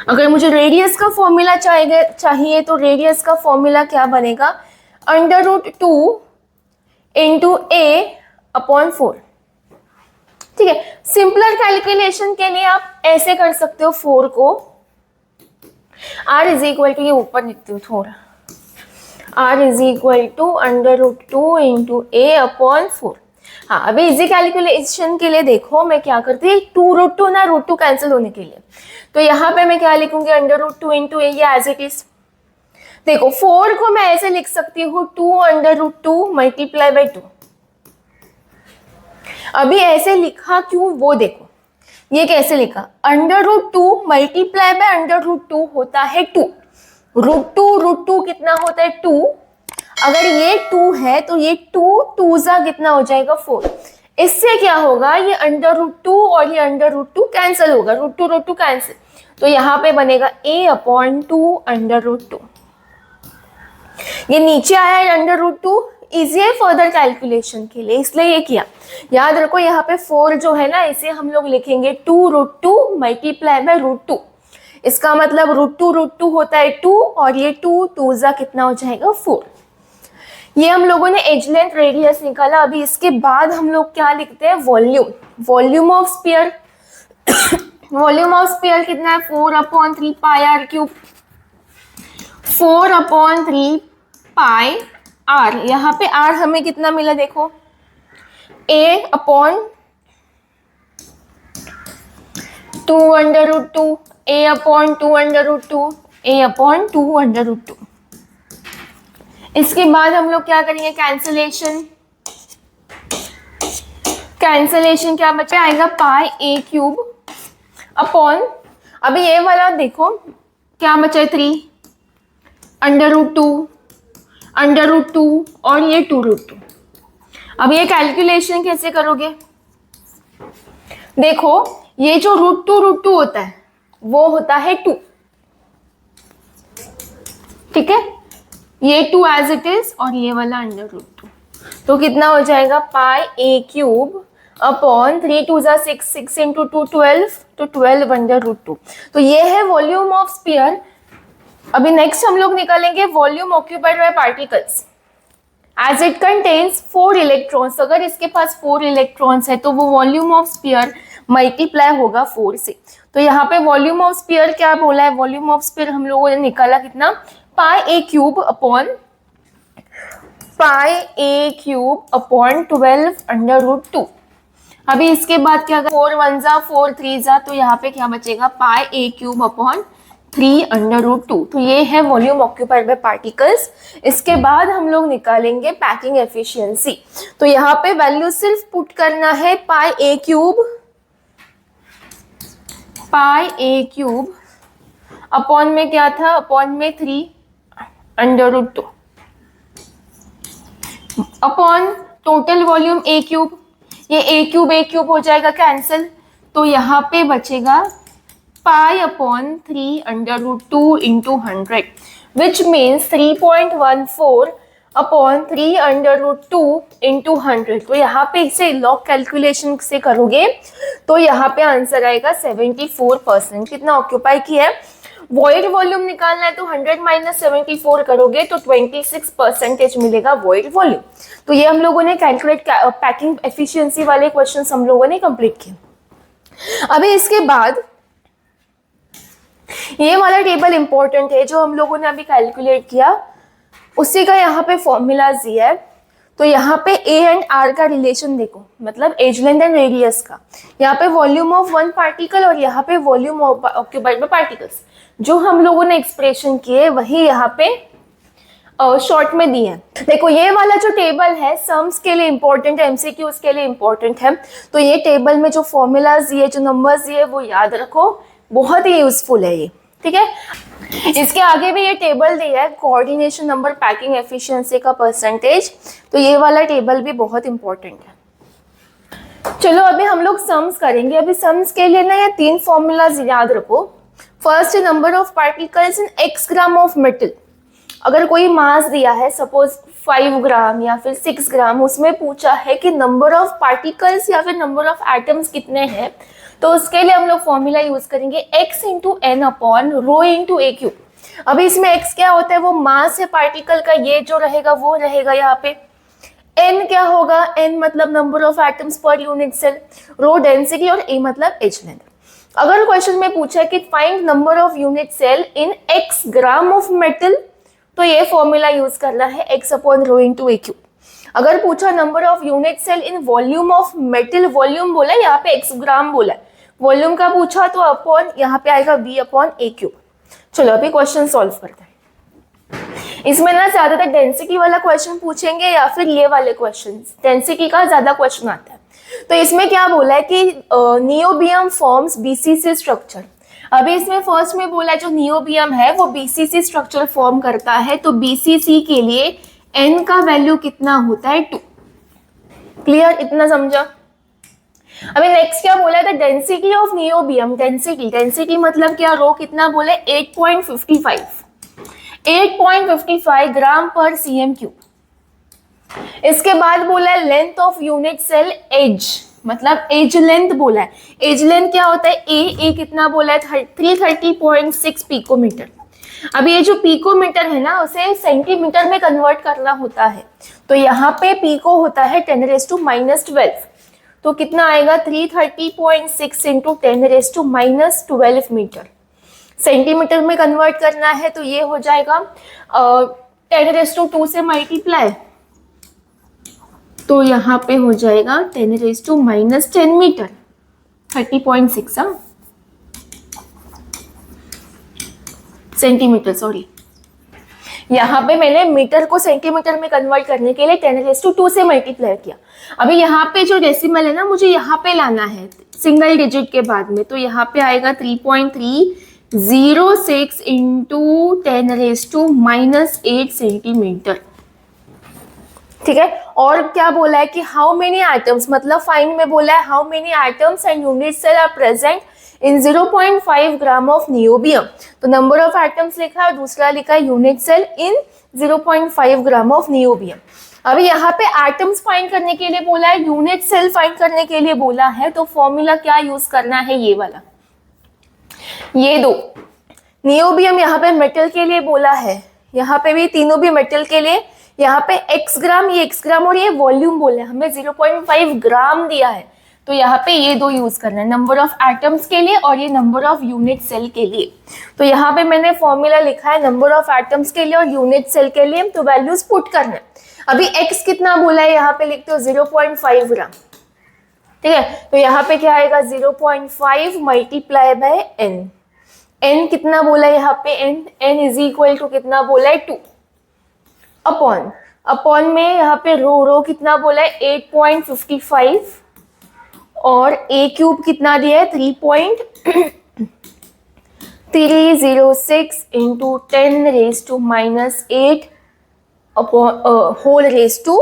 अगर मुझे रेडियस का फॉर्मूला चाहिए तो रेडियस का फॉर्मूला क्या बनेगा, √2 इंटू a अपॉन 4, ठीक है। सिंपलर कैलकुलेशन के लिए आप ऐसे कर सकते हो, 4 को r इज इक्वल टू, ये ऊपर लिखती हूँ थोड़ा, r is equal to √2 into a upon 4। हाँ, अभी इजी कैलकुलेशन के लिए देखो मैं क्या करती हूँ, 2√2 ना, √2 कैंसिल होने के लिए, तो यहाँ पे मैं क्या लिखूंगी, √2 इंटू a, ये एज इट इज। देखो 4 को मैं ऐसे लिख सकती हूँ 2√2 मल्टीप्लाई बाई 2। अभी ऐसे लिखा क्यों वो देखो, ये कैसे लिखा, √2 मल्टीप्लाई बाय √2 होता है 2, √2 कितना होता है 2, अगर ये 2 है तो ये 2 जा कितना हो जाएगा 4। इससे क्या होगा, ये √2 और ये √2 कैंसिल होगा, √2 कैंसिल, तो यहाँ पे बनेगा a अपॉन 2 √2। ये नीचे आया है √2, इजी है फर्दर कैलकुलेशन के लिए, इसलिए ये किया। याद रखो यहाँ पे 4 जो है ना, इसे हम लोग लिखेंगे 2√2 मल्टीप्लाई बाय √2। इसका मतलब √2 होता है 2 और ये 2 जा कितना हो जाएगा 4। ये हम लोगों ने एज लेंथ रेडियस निकाला। अभी इसके बाद हम लोग क्या लिखते हैं, volume, volume of sphere. Volume of sphere कितना है, 4/3 पाई आर क्यूब, 4/3 पाई आर। यहाँ पे आर हमें कितना मिला देखो, a upon 2√2, a upon 2√2, a upon 2√2। इसके बाद हम लोग क्या करेंगे, कैंसलेशन। कैंसलेशन क्या बचा आएगा, पाई a क्यूब अपॉन, अभी ये वाला देखो क्या बचा है 3, √2 और ये 2√2। अब ये कैलकुलेशन कैसे करोगे, देखो ये जो √2 होता है वो होता है 2, ठीक है, ये 2 एज इट इज और ये वाला √2, तो कितना हो जाएगा, पाई a क्यूब अपॉन 3 2 जा 6, 6 इंटू 2 12, तो 12 √2। तो ये है वॉल्यूम ऑफ स्फीयर। अभी नेक्स्ट हम लोग निकालेंगे volume occupied by particles as it contains 4 electrons. अगर इसके पास 4 इलेक्ट्रॉन्स है तो वो वॉल्यूम ऑफ स्फीयर मल्टीप्लाई होगा 4 से। तो यहाँ पे वॉल्यूम ऑफ स्फीयर क्या बोला है, वॉल्यूम ऑफ स्फीयर हम लोगों ने निकाला कितना, पाई a क्यूब अपॉन 12 √2। अभी इसके बाद क्या, 4 1 जा 4 3 जा, तो यहाँ पे क्या बचेगा, पाई a क्यूब अपॉन 3 √2। तो ये है वॉल्यूम ऑक्यूपाइड बाय पार्टिकल्स। इसके बाद हम लोग निकालेंगे पैकिंग एफिशिएंसी। तो यहाँ पे वैल्यू सिर्फ पुट करना है, पाई a क्यूब अपॉन में क्या था, अपॉन में 3 √2 upon total volume a cube, ये a क्यूब हो जाएगा कैंसिल, तो यहाँ पे बचेगा pi upon 3 √2 into 100, which means 3.14 upon 3 √2 into 100। तो यहाँ पे इसे लॉग कैलकुलेशन से करोगे तो यहाँ पे आंसर आएगा 74%। कितना ऑक्यूपाई किया है, वॉइड वॉल्यूम निकालना है तो 100 माइनस 74 करोगे तो 26% मिलेगा वॉइड वॉल्यूम। तो ये हम लोगों ने कैलकुलेट पैकिंग एफिशिएंसी वाले क्वेश्चंस हम लोगों ने कंप्लीट किए। अभी इसके बाद ये वाला टेबल इंपॉर्टेंट है जो हम लोगों ने अभी कैलकुलेट किया, उसी का यहाँ पे फॉर्मूला दिया है। तो यहाँ पे A एंड R का रिलेशन देखो, मतलब एज लेंथ एंड रेडियस का। यहाँ पे वॉल्यूम ऑफ वन पार्टिकल और यहाँ पे वॉल्यूम ऑक्यूपाइड बाय पार्टिकल्स। जो हम लोगों ने एक्सप्रेशन किए वही यहाँ पे शॉर्ट में दिए हैं। देखो ये वाला जो टेबल है सम्स के लिए इंपॉर्टेंट है, MCQs के लिए इंपॉर्टेंट है। तो ये टेबल में जो फॉर्मूलाज दिए, जो नंबर्स दिए वो याद रखो, बहुत ही यूजफुल है ये। ठीक है। इसके आगे भी ये टेबल दिया है, कोऑर्डिनेशन नंबर, पैकिंग एफिशिएंसी का परसेंटेज, तो ये वाला टेबल भी बहुत इंपॉर्टेंट है। चलो अभी हम लोग सम्स करेंगे। अभी सम्स के लिए ना ये 3 फॉर्मूलाज याद रखो। फर्स्ट है number of particles in x gram of metal. अगर कोई मास दिया है सपोज 5 ग्राम या फिर 6 ग्राम, उसमें पूछा है कि नंबर ऑफ पार्टिकल्स या फिर नंबर ऑफ एटम्स कितने हैं, तो उसके लिए हम लोग फॉर्मूला यूज करेंगे x into N upon rho into ए क्यूब। अभी इसमें x क्या होता है, वो मास है पार्टिकल का, ये जो रहेगा वो रहेगा यहाँ पे। n क्या होगा, n मतलब number of atoms per unit cell, rho density और a मतलब एज लेंथ। अगर क्वेश्चन में पूछा है कि find number of unit cell in x gram of metal, तो ये फॉर्मूला यूज करना है x अपॉन रो इंटू ए क्यूब। अगर पूछा number of unit cell in volume of metal, volume बोला है यहाँ पे x ग्राम बोला है, वॉल्यूम का पूछा तो अपॉन यहाँ पे आएगा v अपॉन ए क्यूब। चलो अभी क्वेश्चन सॉल्व करते हैं। इसमें ना ज्यादातर डेंसिटी वाला क्वेश्चन पूछेंगे या फिर ये वाले क्वेश्चन, डेंसिटी का ज्यादा क्वेश्चन आता है। तो इसमें क्या बोला है कि नियोबियम फॉर्म्स बीसीसी स्ट्रक्चर। अभी इसमें फर्स्ट में बोला है जो नियोबियम है वो बीसीसी स्ट्रक्चर फॉर्म करता है, तो बीसीसी के लिए n का वैल्यू कितना होता है 2। क्लियर, इतना समझा। अभी नेक्स्ट क्या बोला है, the density of niobium, density मतलब क्या, रो कितना बोले 8.55 ग्राम पर सीएम क्यूब। इसके बाद बोला है length of unit cell edge, मतलब एज लेंथ बोला है। एज लेंथ क्या होता है, ए कितना बोला है 330.6 पिकोमीटर। अभी ये जो पिकोमीटर है ना उसे सेंटीमीटर में कन्वर्ट करना होता है, तो यहाँ पे पिको होता है 10⁻⁻12, तो कितना आएगा 330.6 इंटू 10⁻⁻12 मीटर। सेंटीमीटर में कन्वर्ट करना है तो ये हो जाएगा 10⁻² से मल्टीप्लाई, तो यहाँ पे हो जाएगा 10⁻⁻10 मीटर, 30.6 सेंटीमीटर, सॉरी। यहाँ पे मैंने मीटर को सेंटीमीटर में कन्वर्ट करने के लिए 10⁻² से मल्टीप्लाई किया। अभी यहाँ पे जो डेसिमल है ना मुझे यहाँ पे लाना है सिंगल डिजिट के बाद में, तो यहाँ पे आएगा 3.306 इंटू 10⁻⁻8 सेंटीमीटर। ठीक है। और क्या बोला है कि हाउ मेनी एटम्स, मतलब फाइंड में बोला है how many atoms and unit cell are present in 0.5 gram of niobium. तो नंबर ऑफ एटम्स लिखा है, दूसरा लिखा है unit cell in 0.5 gram of niobium. अभी यहाँ पे एटम्स फाइंड करने के लिए बोला है, यूनिट सेल फाइंड करने के लिए बोला है, तो फॉर्मूला क्या यूज करना है, ये वाला। ये दो नियोबियम यहाँ पे मेटल के लिए बोला है, यहाँ पे भी तीनों भी मेटल के लिए। यहाँ पे x ग्राम, ये x ग्राम और ये वॉल्यूम बोला है, हमें 0.5 ग्राम दिया है, तो यहाँ पे ये दो यूज करना है, नंबर ऑफ एटम्स के लिए और ये नंबर ऑफ यूनिट सेल के लिए। तो यहाँ पे मैंने फॉर्मूला लिखा है नंबर ऑफ एटम्स के लिए और यूनिट सेल के लिए, तो वैल्यूज पुट करना है। अभी x कितना बोला है, यहाँ पे लिखते हो 0.5 ग्राम। ठीक है, तो यहाँ पे क्या आएगा 0.5 मल्टीप्लाई बाय n। n कितना बोला है यहाँ पे, n इज इक्वल टू कितना बोला है 2 अपॉन में यहाँ पे रो कितना बोला है 8.55 और a क्यूब कितना दिया है 3.306 into 10⁻⁻8 whole raise to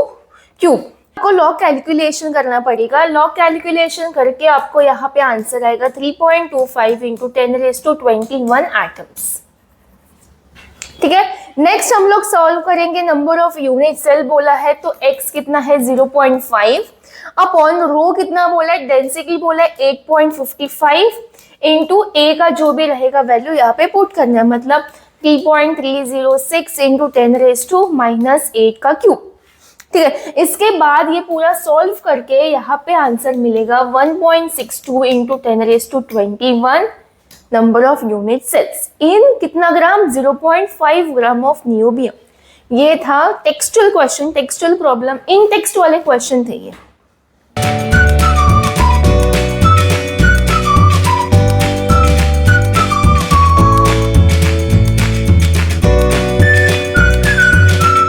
cube. आपको लॉग कैलकुलेशन करना पड़ेगा, लॉग कैलकुलेशन करके आपको यहाँ पे आंसर आएगा 3.25 इंटू 10⁻21 एटम्स। ठीक है। नेक्स्ट हम लोग सॉल्व करेंगे नंबर ऑफ यूनिट सेल बोला है, तो x कितना है 0.5 अपॉन रो कितना बोला है, डेंसिटी बोला है 8.55 इंटू a का जो भी रहेगा वैल्यू यहाँ पे पुट करना है, मतलब 3.306 इंटू 10⁻⁻8 का क्यूब। ठीक है। इसके बाद ये पूरा सॉल्व करके यहाँ पे आंसर मिलेगा 1.62 into 10⁻21 number of unit cells in कितना ग्राम, 0.5 ग्राम ऑफ नियोबियम। ये था टेक्सचुअल क्वेश्चन, टेक्सचुअल प्रॉब्लम, इन टेक्स्ट वाले क्वेश्चन थे ये।